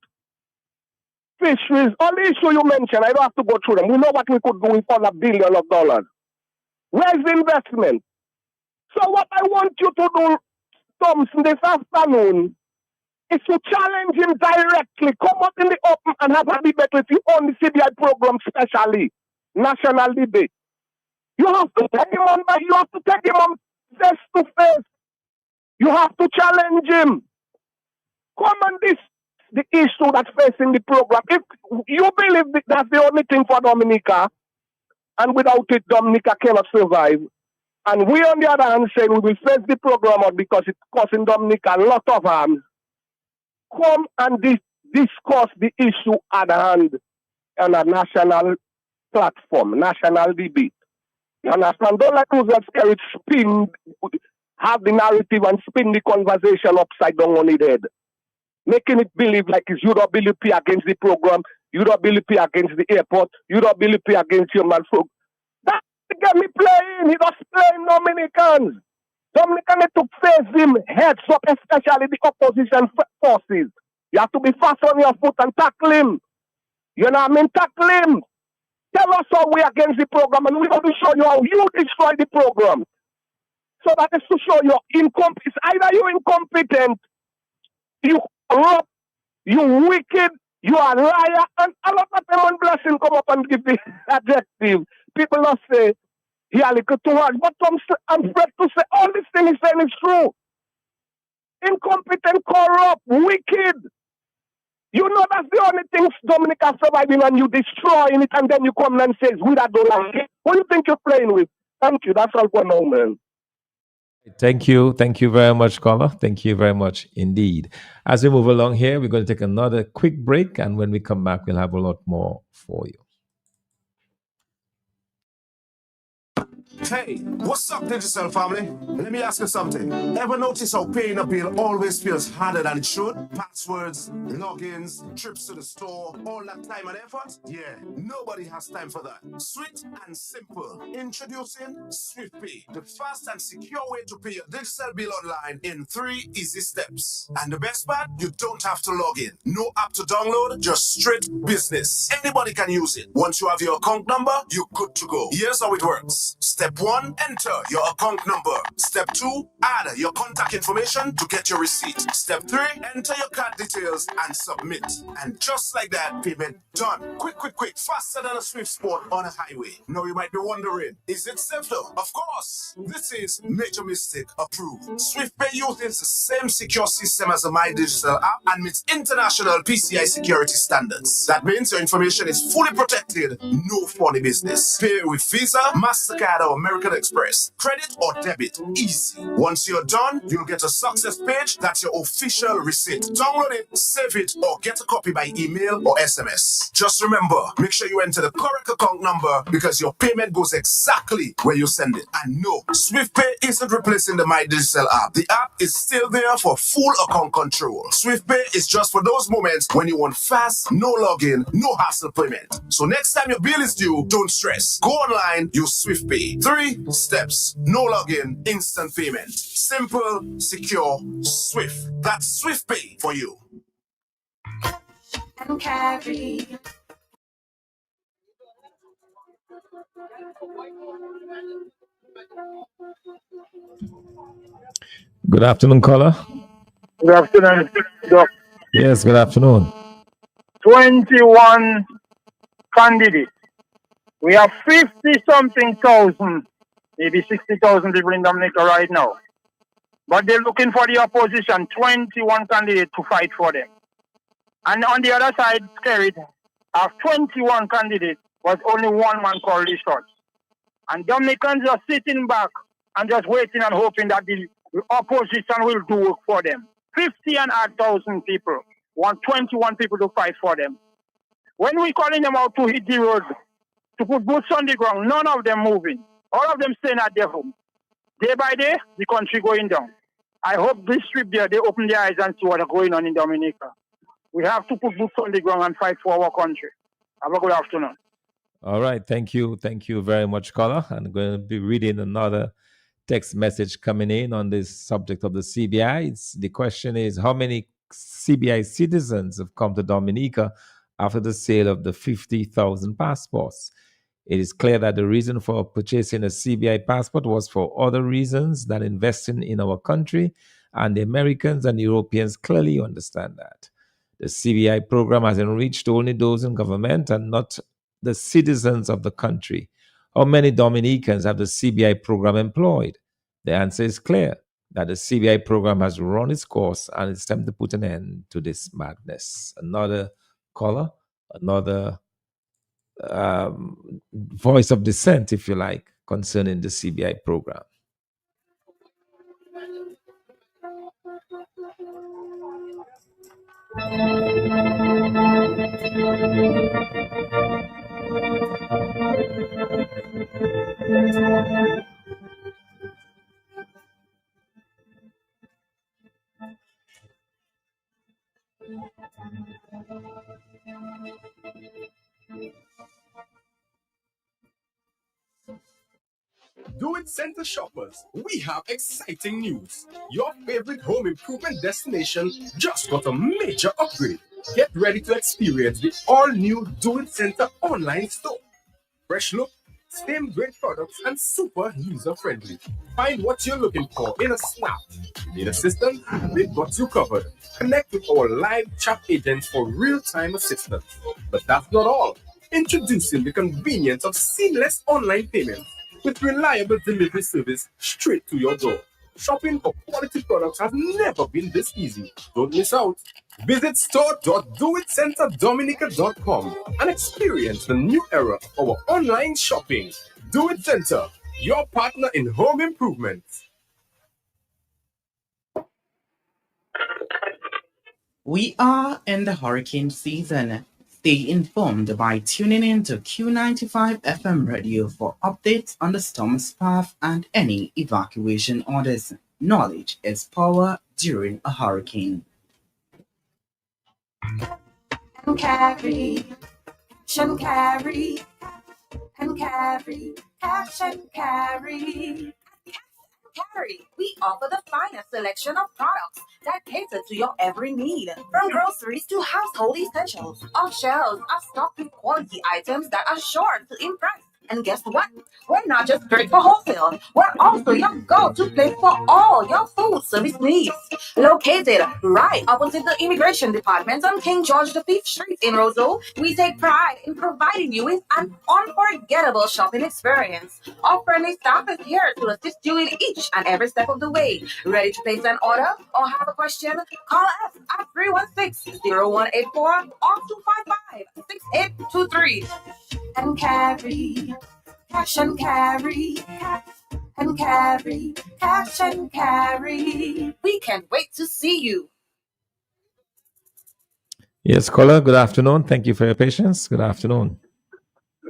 Fisheries, all the issue you mentioned, I don't have to go through them. We know what we could do with $1 billion. Where's the investment? So what I want you to do, Thompson, this afternoon, is to challenge him directly. Come out in the open and have a debate with you on the CBI program, especially national debate. You have to take him on, you have to take him on face to face. You have to challenge him. Come on, this the issue that's facing the program. If you believe that that's the only thing for Dominica, and without it, Dominica cannot survive. And we, on the other hand, say we will face the program out because it's causing Dominica a lot of harm. Come and discuss the issue at hand on a national platform, national debate. You understand? Don't let Roosevelt Skerrit spin, have the narrative and spin the conversation upside down on his head. Making it believe like it's UWP against the program, UWP against the airport, UWP against human folk. That's the game he playing. He just playing Dominicans. Dominicans need to face him heads up, especially the opposition forces. You have to be fast on your foot and tackle him. You know what I mean? Tackle him. Tell us how we against the program, and we're going to show you how you destroy the program. So that is to show you incompetent. Either you're incompetent, you corrupt, you wicked, you are a liar, and a lot of them on blessing come up and give the adjective. People not say, he a little too hard, but I'm afraid to say all this thing he's saying is true. Incompetent, corrupt, wicked. You know that's the only thing Dominica surviving, and you destroying it, and then you come and says, we that don't like it. What do you think you're playing with? Thank you. That's all for now, man. Thank you. Thank you very much, caller. Thank you very much indeed. As we move along here, we're going to take another quick break, and when we come back, we'll have a lot more for you. Hey, what's up, Digital family? Let me ask you something. Ever notice how paying a bill always feels harder than it should? Passwords, logins, trips to the store, all that time and effort? Yeah, nobody has time for that. Sweet and simple. Introducing SwiftPay, the fast and secure way to pay your digital bill online in 3 easy steps. And the best part, you don't have to log in. No app to download, just straight business. Anybody can use it. Once you have your account number, you're good to go. Here's how it works. Step 1, enter your account number. Step 2, add your contact information to get your receipt. Step 3, enter your card details and submit. And just like that, payment done. Quick, faster than a Swift Sport on a highway. Now you might be wondering, is it safe though? Of course. This is Major Mistake approved. SwiftPay uses the same secure system as the MyDigital app and meets international PCI security standards. That means your information is fully protected, no funny business. Pay with Visa, MasterCard or American Express. Credit or debit, easy. Once you're done, you'll get a success page. That's your official receipt. Download it, save it, or get a copy by email or SMS. Just remember, make sure you enter the correct account number because your payment goes exactly where you send it. And no, SwiftPay isn't replacing the MyDigital app. The app is still there for full account control. SwiftPay is just for those moments when you want fast, no login, no hassle payment. So next time your bill is due, don't stress. Go online, use SwiftPay. 3 steps, no login, instant payment. Simple, secure, Swift. That's SwiftPay for you. And carry. Good afternoon, caller. Good afternoon, Doc. Yes, good afternoon. 21 candidates. We have 50-something thousand, maybe 60,000 people in Dominica right now. But they're looking for the opposition, 21 candidates to fight for them. And on the other side, Skerrit, of 21 candidates, was only one man called the shots. And Dominicans are sitting back and just waiting and hoping that the opposition will do work for them. 50,000 people want 21 people to fight for them. When we calling them out to hit the road, to put boots on the ground, none of them moving. All of them staying at their home. Day by day, the country going down. I hope this trip there, they open their eyes and see what's going on in Dominica. We have to put boots on the ground and fight for our country. Have a good afternoon. All right. Thank you. Thank you very much, caller. I'm going to be reading another text message coming in on this subject of the CBI. The question is, how many CBI citizens have come to Dominica after the sale of the 50,000 passports? It is clear that the reason for purchasing a CBI passport was for other reasons than investing in our country, and the Americans and Europeans clearly understand that. The CBI program has enriched only those in government and not the citizens of the country. How many Dominicans have the CBI program employed? The answer is clear, that the CBI program has run its course and it's time to put an end to this madness. Another caller, another voice of dissent, if you like, concerning the CBI program. Do It Center shoppers, we have exciting news. Your favorite home improvement destination just got a major upgrade. Get ready to experience the all-new Do It Center online store. Fresh look, same great products, and super user-friendly. Find what you're looking for in a snap. Need assistance? We've got you covered. Connect with our live chat agents for real-time assistance. But that's not all. Introducing the convenience of seamless online payments with reliable delivery service straight to your door. Shopping for quality products has never been this easy. Don't miss out. Visit store.doitcenterdominica.com and experience the new era of our online shopping. Do It Center, your partner in home improvement. We are in the hurricane season. Stay informed by tuning in to Q95 FM radio for updates on the storm's path and any evacuation orders. Knowledge is power during a hurricane. And carry, cash and carry, and carry, cash and carry. Carry, we offer the finest selection of products that cater to your every need. From groceries to household essentials, our shelves are stocked with quality items that are sure to impress. And guess what? We're not just great for wholesale. We're also your go-to place for all your food service needs. Located right opposite the Immigration Department on King George V Street in Roseau, we take pride in providing you with an unforgettable shopping experience. Our friendly staff is here to assist you in each and every step of the way. Ready to place an order or have a question? Call us at 316-0184 or 255-6823. And carry, Cash and carry, cash and carry, cash and carry. We can't wait to see you. Yes, caller, good afternoon. Thank you for your patience. Good afternoon.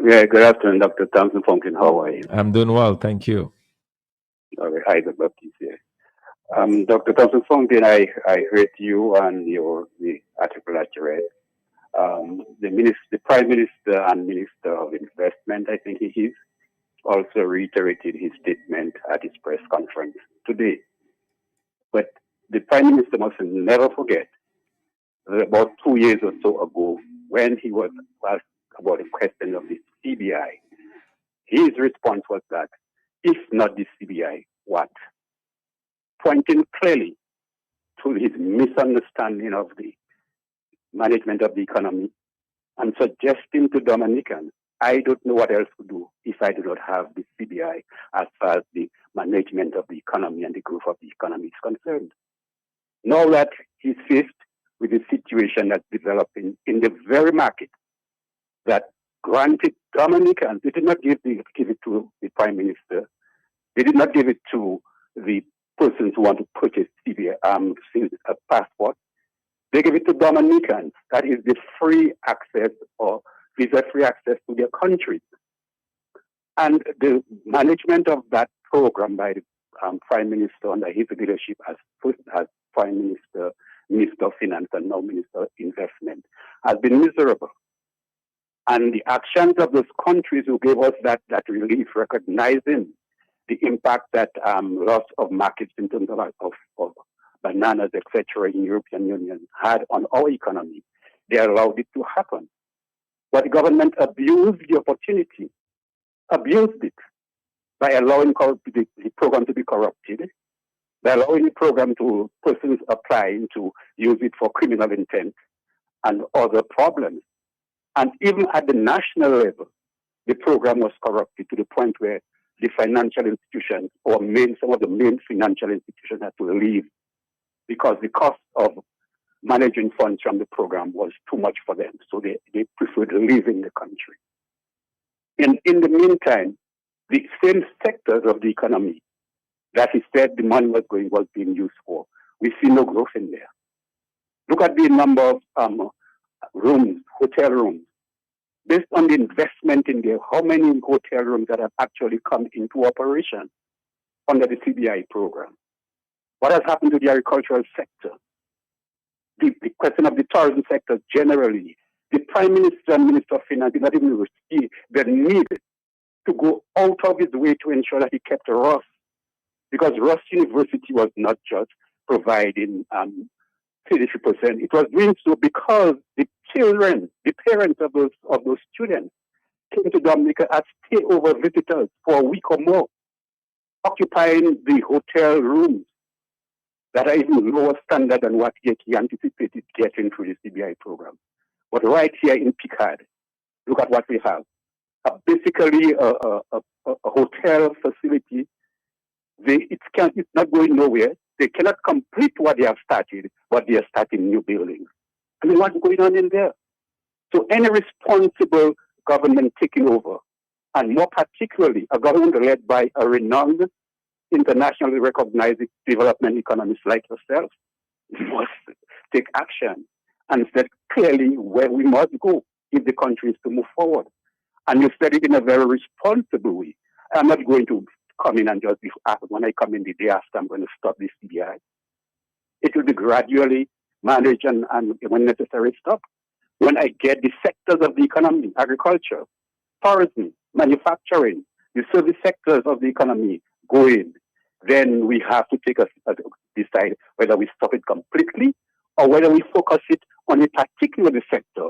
Yeah, good afternoon, Dr. Thompson Funkin. How are you? I'm doing well, thank you. Okay, hi, Dr. Baptiste here. Dr. Thompson Funkin, I heard you and the article that you read. The Prime Minister and Minister of Investment, I think he is, also reiterated his statement at his press conference today. But the Prime Minister must never forget that about 2 years or so ago, when he was asked about the question of the CBI, his response was that, if not the CBI, what? Pointing clearly to his misunderstanding of the management of the economy and suggesting to Dominicans, I don't know what else to do if I do not have the CBI as far as the management of the economy and the growth of the economy is concerned. Now that he's faced with the situation that's developing in the very market that granted Dominicans, they did not give it to the Prime Minister, they did not give it to the persons who want to purchase CBI, a passport. They give it to Dominicans. That is the free access or visa-free access to their country. And the management of that program by the Prime Minister under his leadership as Prime Minister, Minister of Finance, and now Minister of Investment has been miserable. And the actions of those countries who gave us that relief, recognizing the impact that loss of markets in terms of bananas, etc., in European Union had on our economy, they allowed it to happen. But the government abused the opportunity, abused it by allowing the program to be corrupted, by allowing the program to persons applying to use it for criminal intent and other problems. And even at the national level, the program was corrupted to the point where the financial institutions or some of the main financial institutions had to leave because the cost of managing funds from the program was too much for them. So they preferred leaving the country. In the meantime, the same sectors of the economy that he said the money was being used for, we see no growth in there. Look at the number of rooms, hotel rooms. Based on the investment in there, how many hotel rooms that have actually come into operation under the CBI program? What has happened to the agricultural sector? The question of the tourism sector generally. The Prime Minister and Minister of Finance did not even see the need to go out of his way to ensure that he kept Ross, because Ross University was not just providing 33%. It was doing so because the children, the parents of those students came to Dominica as stay-over visitors for a week or more, occupying the hotel rooms that are even lower standard than what he anticipated getting through the CBI program. But right here in Picard, look at what we have. Basically a hotel facility. It's not going nowhere. They cannot complete what they have started, but they are starting new buildings. I mean, what's going on in there? So any responsible government taking over, and more particularly a government led by a renowned, internationally recognized development economist like yourself, must take action and said clearly where we must go if the country is to move forward. And you said it in a very responsible way. I'm not going to come in and just when I come in the day after, I'm going to stop this CBI. It will be gradually managed and when necessary, stop. When I get the sectors of the economy, agriculture, tourism, manufacturing, the service sectors of the economy going, then we have to decide whether we stop it completely or whether we focus it on a particular sector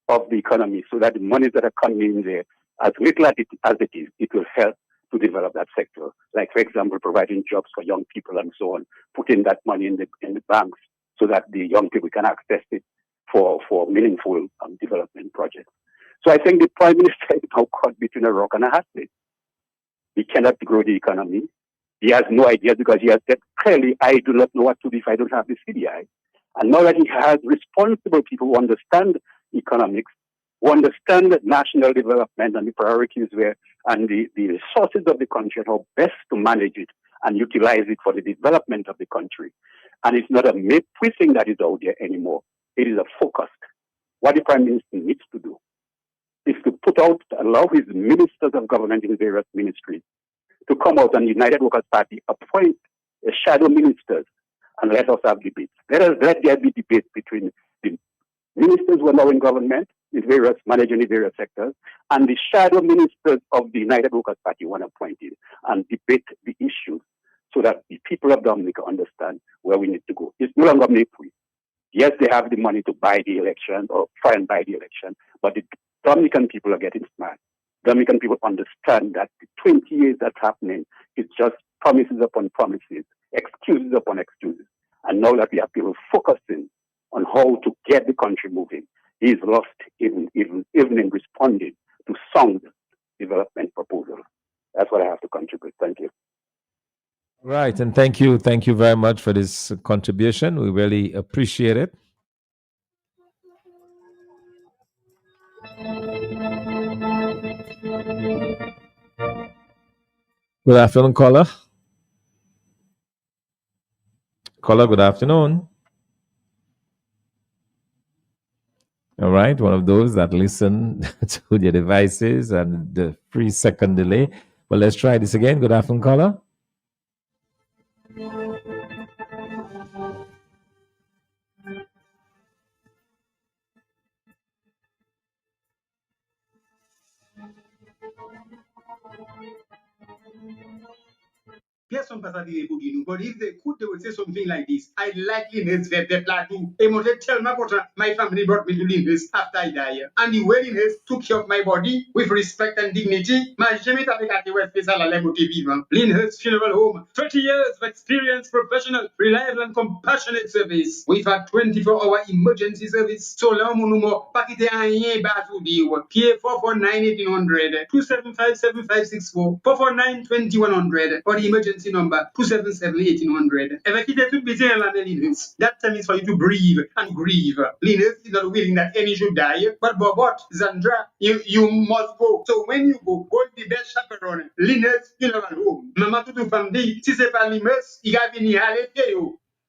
of the economy so that the monies that are coming in there, as little as it is, it will help to develop that sector. Like, for example, providing jobs for young people and so on, putting that money in the banks so that the young people can access it for meaningful development projects. So I think the Prime Minister is now caught between a rock and a hard place. He cannot grow the economy. He has no idea because he has said clearly, I do not know what to do if I don't have the CBI. And now that he has responsible people who understand economics, who understand national development and the priorities where and the resources of the country and how best to manage it and utilize it for the development of the country. And it's not a free thing that is out there anymore. It is a focused. What the Prime Minister needs to do is to allow his ministers of government in various ministries to come out and the United Workers' Party appoint shadow ministers and let us have debates. Let there be debates between the ministers who are now in government, managing the various sectors, and the shadow ministers of the United Workers' Party when appointed, and debate the issues so that the people of Dominica understand where we need to go. It's no longer free. Yes, they have the money to buy the election or try and buy the election, but the Dominican people are getting smart. Dominican people understand that the 20 years that's happening is just promises upon promises, excuses upon excuses. And now that we have people focusing on how to get the country moving, he's lost even in responding to sound development proposals. That's what I have to contribute. Thank you. Right, and thank you very much for this contribution. We really appreciate it. Good afternoon, caller. Caller, good afternoon. All right, one of those that listen to their devices and the 3-second delay. Well, let's try this again. Good afternoon, caller. Person pass the Bugino, but if they could, they would say something like this. I like Linus the plateau. They must tell my daughter, my family brought me to Linus after I died. And the way Linus took care of my body with respect and dignity, my jamais avec à West Pesal à la moitié vivant. Linus Funeral Home, 30 years of experience, professional, reliable and compassionate service. We've had 24-hour emergency service. So là, mon numéro, pas quitter un yen bas ou dire, qui est 449-1800, 275-7564, 449-2100, for the emergency number 277-1800. If I keep it busy in Linus, that time is for you to breathe and grieve. Linus is not willing that any should die, but Zandra, you must go. So when you go the best chaperone. Linus Funeral Home. Mama Tutu family, si c'est pas Linus, il va venir à l'été.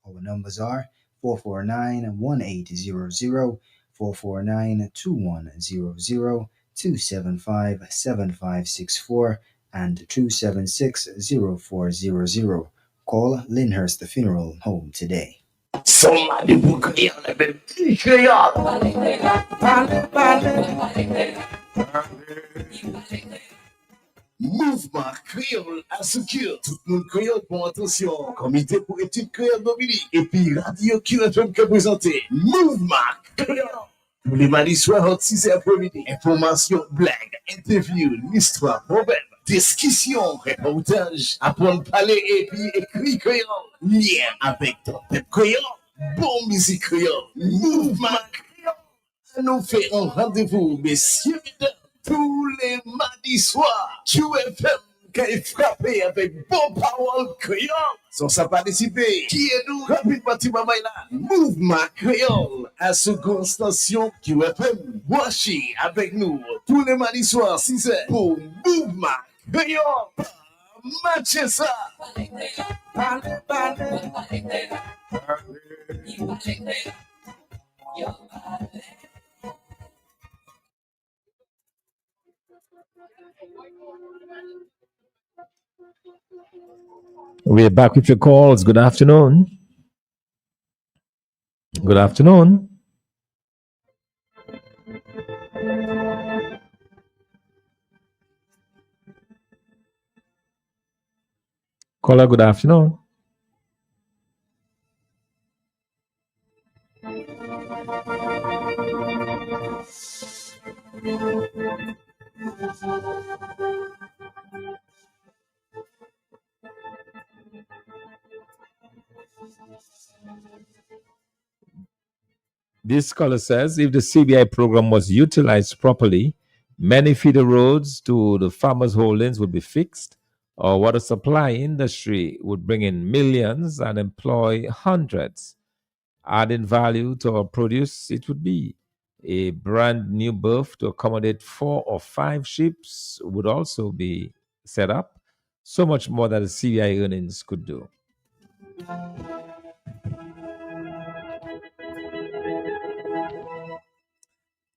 Our numbers are 449-1800, 449-2100, 275-7564, and 276-0400. Call Lyndhurst Funeral Home today. Somebody will create a baby. Mouvement créole assure tout le monde créole pour attention. Comité pour études créole Dominique et puis Radio QFM qui a présenté Mouvement créole. Tous les mardis soirs à 6h après-midi. Information, blague, interview, l'histoire, problème, discussion, reportage, apprendre à parler et puis écrit créole. Lien avec ton peuple créole. Bon musique créole. Mouvement créole. Nous fait un rendez-vous, messieurs, mesdames. Tous les mardis soirs, QFM qui est frappé avec bon parole créole. Sans ça participer, qui est nous rapide bâtiment là. Mouvement créole à seconde station QFM. Voici avec nous tous les mardis soirs 6h pour Mouvement créole. Matchez ça. We're back with your calls. Good afternoon. Good afternoon. Caller, good afternoon. This caller says, if the CBI program was utilized properly, many feeder roads to the farmers' holdings would be fixed, or water supply industry would bring in millions and employ hundreds. Adding value to our produce, it would be. A brand new berth to accommodate 4 or 5 ships would also be set up. So much more that the CBI earnings could do.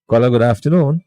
Caller, good afternoon.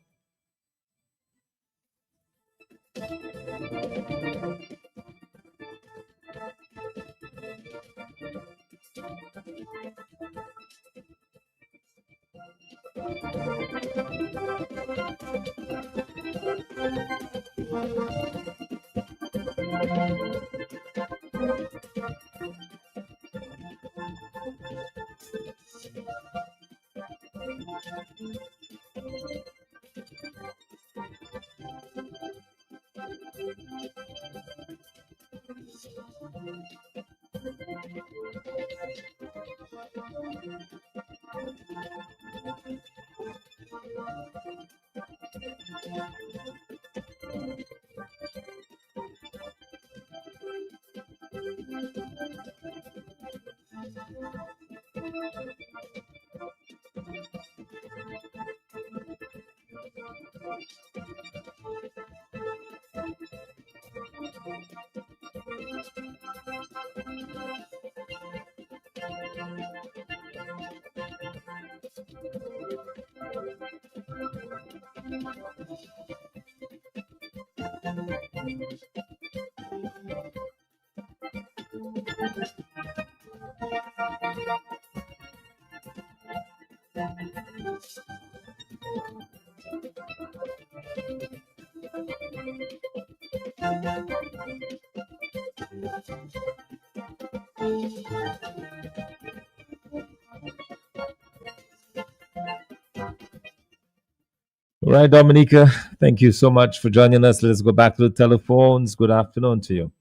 All right, Dominica, thank you so much for joining us. Let's go back to the telephones. Good afternoon to you.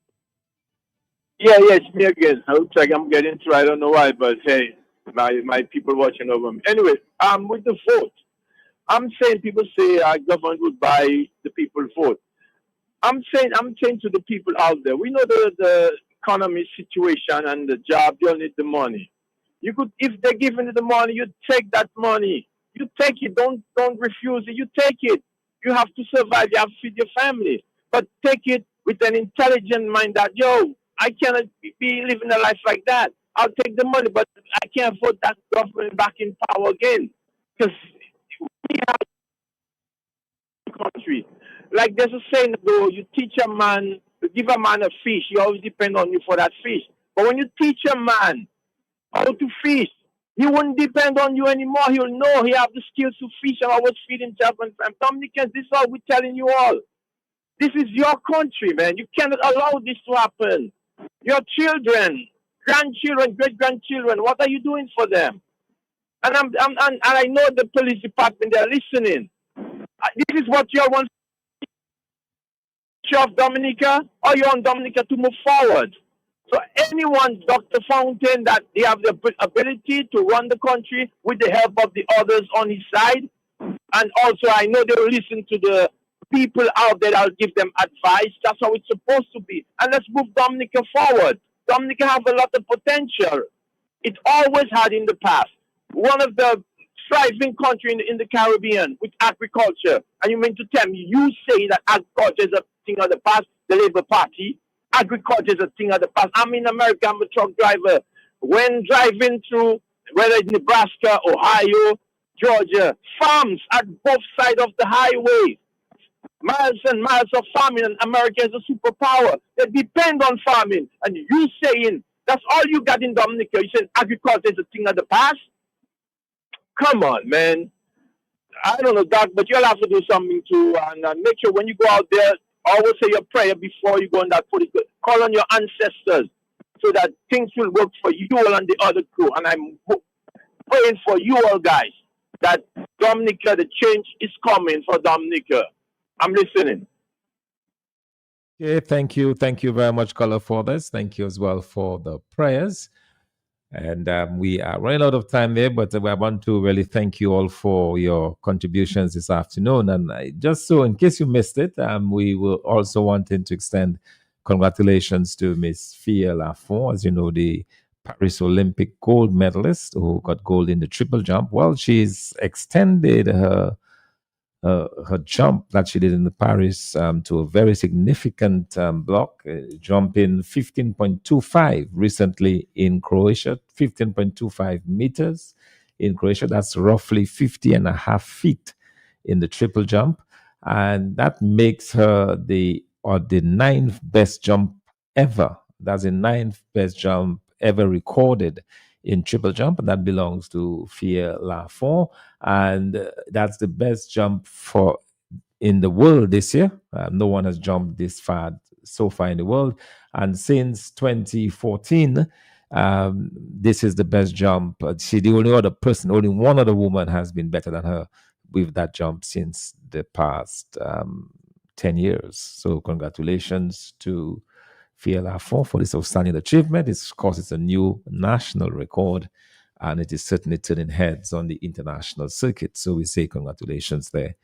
Yeah, it's me again. Looks like I'm getting through. I don't know why, but hey, my people watching over me. Anyway, with the vote, I'm saying people say government would buy the people vote. I'm saying to the people out there, we know the economy situation and the job, you need the money. You could, if they're giving you the money, you take that money. You take it. Don't refuse it. You take it. You have to survive. You have to feed your family. But take it with an intelligent mind that, I cannot be living a life like that. I'll take the money, but I can't vote that government back in power again. Because we have a country. Like there's a saying, though, you give a man a fish, he always depend on you for that fish. But when you teach a man how to fish, he won't depend on you anymore. He'll know he have the skills to fish and always feed himself. And Dominicans, this is all we're telling you all. This is your country, man. You cannot allow this to happen. Your children, grandchildren, great-grandchildren, what are you doing for them? And I know the police department, they're listening. This is what you all want of Dominica, or you want Dominica to move forward. So anyone, Dr. Fountain, that they have the ability to run the country with the help of the others on his side. And also I know they will listen to the people out there that will give them advice. That's how it's supposed to be. And let's move Dominica forward. Dominica have a lot of potential. It always had in the past. One of the thriving country in the Caribbean with agriculture. And you mean to tell me, you say that agriculture is a thing of the past, the Labour Party. Agriculture is a thing of the past. I'm in America, I'm a truck driver. When driving through, whether it's Nebraska, Ohio, Georgia, farms at both sides of the highway. Miles and miles of farming, and America is a superpower. They depend on farming. And you saying that's all you got in Dominica. You saying agriculture is a thing of the past? Come on, man. I don't know, Doc, but you'll have to do something too. And make sure when you go out there, always say your prayer before you go on that political. Call on your ancestors so that things will work for you all and the other crew. And I'm praying for you all guys that Dominica, the change is coming for Dominica. I'm listening. Okay, thank you. Thank you very much, Caller, for this. Thank you as well for the prayers. And we are running out of time there, but I want to really thank you all for your contributions this afternoon. And just so, in case you missed it, we will also wanting to extend congratulations to Miss Fia Lafont, as you know, the Paris Olympic gold medalist who got gold in the triple jump. Well, she's extended her jump that she did in the Paris to a very significant block, jumping 15.25 recently in Croatia, 15.25 meters in Croatia. That's roughly 50 and a half feet in the triple jump. And that makes her the ninth best jump ever. That's the ninth best jump ever recorded in triple jump, and that belongs to Fia Lafont, and that's the best jump for in the world this year. No one has jumped this far so far in the world, and since 2014, this is the best jump. She the only other person, only one other woman has been better than her with that jump since the past 10 years. So congratulations to Fia Lafont for this outstanding achievement. Of course, it's a new national record, and it is certainly turning heads on the international circuit. So we say congratulations there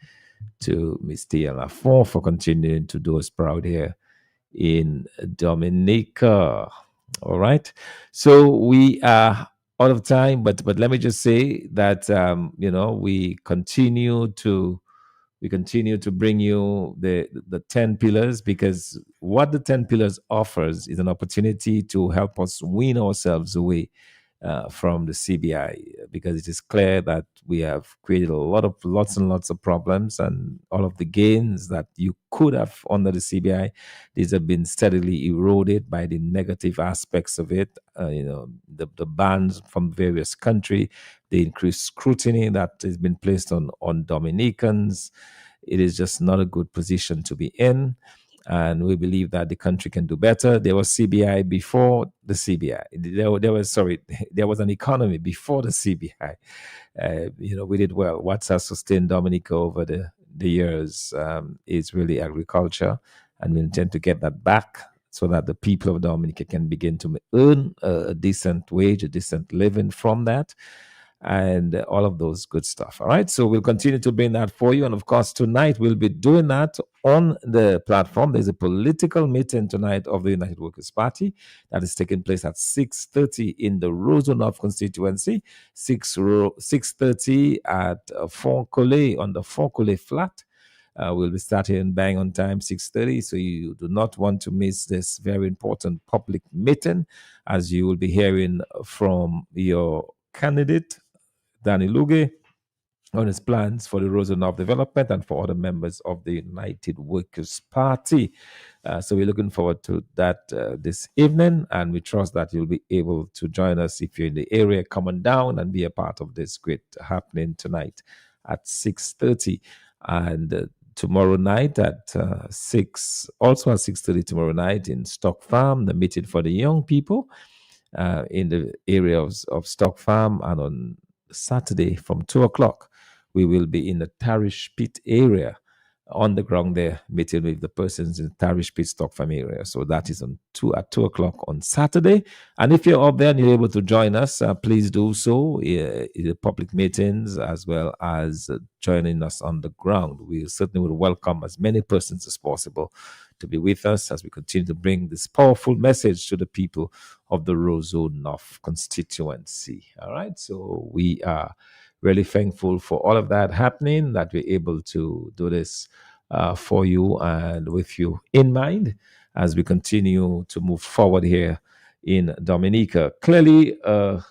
to Miss Fia Lafont for continuing to do us proud here in Dominica. All right. So we are out of time, but let me just say that we continue to bring you the 10 pillars, because what the 10 pillars offers is an opportunity to help us wean ourselves away from the CBI, because it is clear that we have created lots and lots of problems, and all of the gains that you could have under the CBI, these have been steadily eroded by the negative aspects of it. The bans from various countries, the increased scrutiny that has been placed on Dominicans. It is just not a good position to be in. And we believe that the country can do better. There was CBI before the CBI. There was an economy before the CBI. We did well. What has sustained Dominica over the years is really agriculture, and we intend to get that back so that the people of Dominica can begin to earn a decent wage, a decent living from that, and all of those good stuff. All right. So we'll continue to bring that for you. And of course, tonight we'll be doing that on the platform. There's a political meeting tonight of the United Workers' Party that is taking place at 6:30 in the Roseau North constituency, 6:30 at Fort Collet on the Fort Collet flat. We'll be starting bang on time, 6:30. So you do not want to miss this very important public meeting, as you will be hearing from your candidate, Danny Luge, on his plans for the Roseau North development and for other members of the United Workers' Party. So we're looking forward to that this evening, and we trust that you'll be able to join us if you're in the area. Come on down and be a part of this great happening tonight at 6:30. And tomorrow night at 6:30 tomorrow night in Stock Farm, the meeting for the young people in the area of Stock Farm, and on Saturday from 2 o'clock, we will be in the Tarish Pit area on the ground there, meeting with the persons in Tarish Pit, Stock Farm area. So that is at 2 o'clock on Saturday. And if you're up there and you're able to join us, please do so in the public meetings, as well as joining us on the ground. We certainly would welcome as many persons as possible to be with us as we continue to bring this powerful message to the people of the Roseau North constituency. All right. So we are really thankful for all of that happening, that we're able to do this for you and with you in mind as we continue to move forward here in Dominica. Clearly, a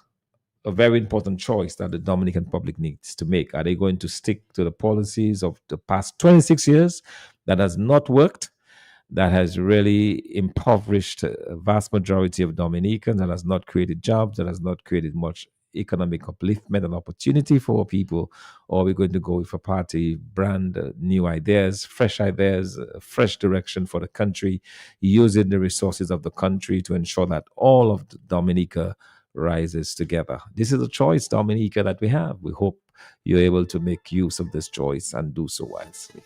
very important choice that the Dominican public needs to make. Are they going to stick to the policies of the past 26 years that has not worked, that has really impoverished a vast majority of Dominicans, that has not created jobs, that has not created much economic upliftment and opportunity for people? Or are we going to go with a party brand, new ideas, fresh fresh direction for the country, using the resources of the country to ensure that all of Dominica rises together? This is a choice, Dominica, that we have. We hope you're able to make use of this choice and do so wisely.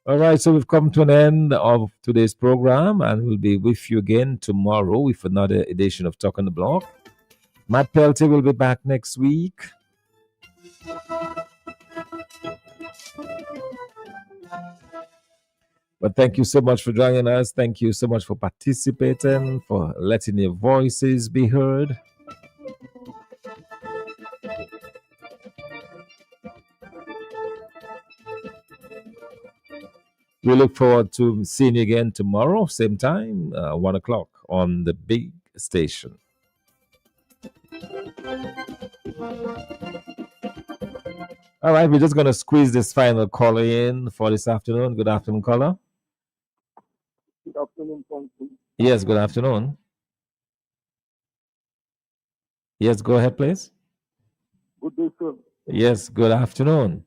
All right, so we've come to an end of today's program, and we'll be with you again tomorrow with another edition of Talk on the Block. Matt Peltier will be back next week. But thank you so much for joining us. Thank you so much for participating, for letting your voices be heard. We look forward to seeing you again tomorrow, same time, 1 o'clock on the big station. All right, we're just going to squeeze this final caller in for this afternoon. Good afternoon, caller. Good afternoon, Ponty. Yes, good afternoon. Yes, go ahead, please. Good day, sir. Yes, good afternoon.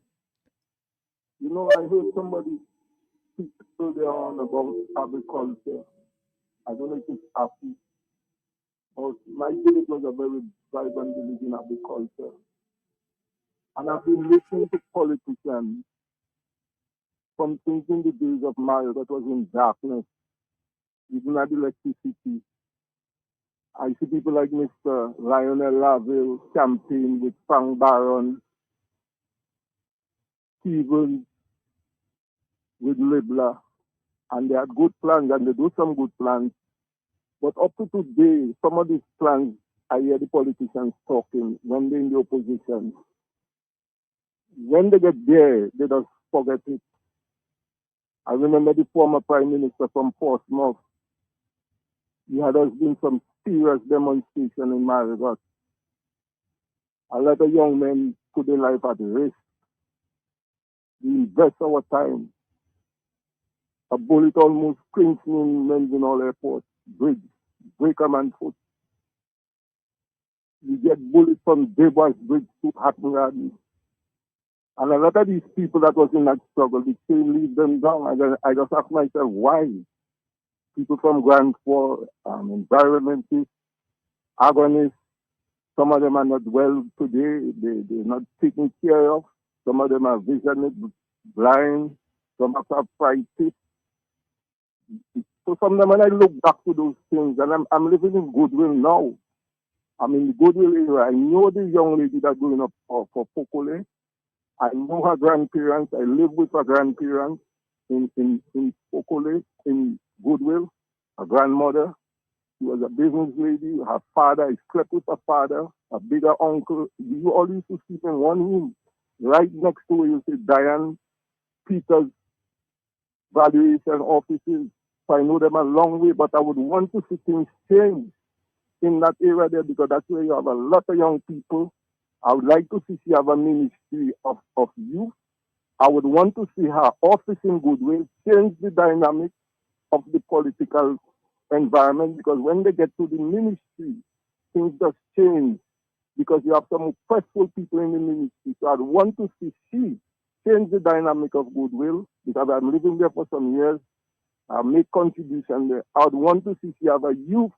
You know, I heard somebody speak earlier on about agriculture. I don't know if it's happy, but my village was a very vibrant village in agriculture. And I've been listening to politicians from since in the days of Mario that was in darkness, even at electricity. I see people like Mr. Lionel Laville campaign with Frank Barron, Stevens with Libla, and they had good plans and they do some good plans. But up to today, some of these plans, I hear the politicians talking when they're in the opposition. When they get there, they just forget it. I remember the former Prime Minister from Portsmouth. He had us doing some serious demonstration in Marigot. A lot of young men put their life at risk. We invest our time. A bullet almost springs in Mendenhall Airport bridge, break a man's foot. You get bullets from Debois Bridge to Hatton Garden. And a lot of these people that was in that struggle, they still leave them down. I just ask myself, why? People from Grand Fort, environmentalists, agonists, some of them are not well today. They're not taken care of. Some of them are visionary, blind. Some have arthritis. So some of them, when I look back to those things, and I'm living in Goodwill now. I'm in the Goodwill area. I know the young lady that's going up for Fokole. I know her grandparents. I live with her grandparents in Fokole, in Goodwill. Her grandmother, she was a business lady. Her father, I slept with her father, a bigger uncle. You all used to sleep in one room. Right next to where you see Diane Peters' valuation offices. So I know them a long way, but I would want to see things change in that area there because that's where you have a lot of young people. I would like to see she have a ministry of youth. I would want to see her office in Goodwill change the dynamic of the political environment because when they get to the ministry, things just change because you have some oppressful people in the ministry. So I'd want to see she change the dynamic of Goodwill because I'm living there for some years. I make contribution there. I would want to see she have a youth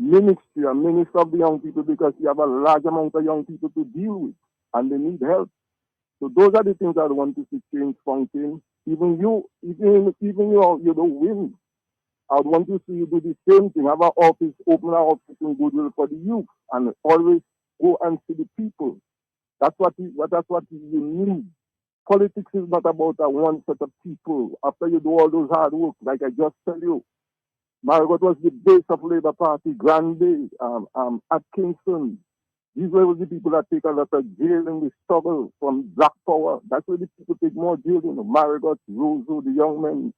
ministry, a minister of the young people because you have a large amount of young people to deal with and they need help. So those are the things I want to see change function. Even you don't win. I would want to see you do the same thing. Have an office, open an office in Goodwill for the youth and always go and see the people. That's what you need. Politics is not about a one set of people. After you do all those hard work, like I just tell you, Marigot was the base of Labour Party, Grande, Atkinson. These were the people that take a lot of jail in the struggle from Black Power. That's where the people take more jail, Marigot, Roseau, the young men.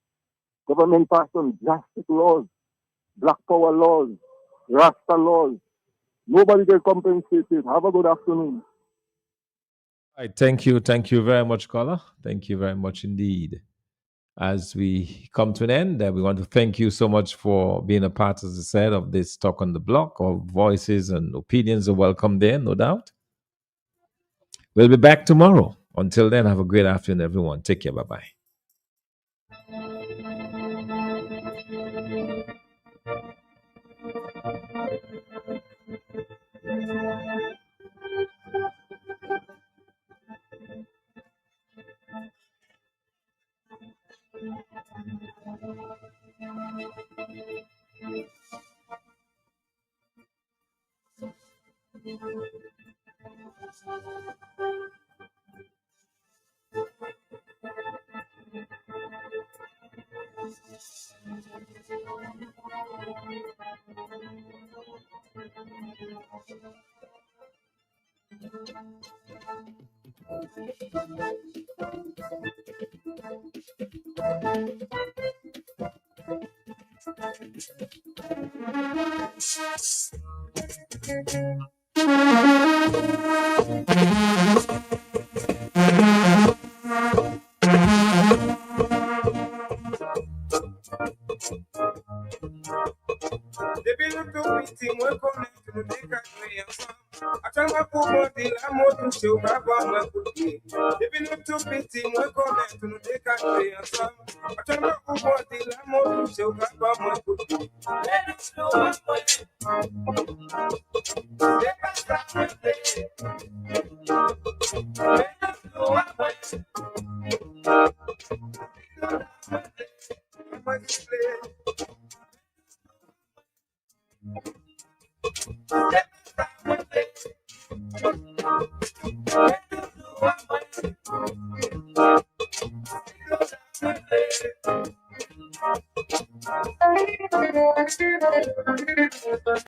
Government passed some drastic laws, Black Power laws, Rasta laws. Nobody can compensate it. Have a good afternoon. All right, thank you. Thank you very much, caller. Thank you very much indeed. As we come to an end, we want to thank you so much for being a part, as I said, of this Talk on the Block. All voices and opinions are welcome there, no doubt. We'll be back tomorrow. Until then, have a great afternoon, everyone. Take care. Bye-bye.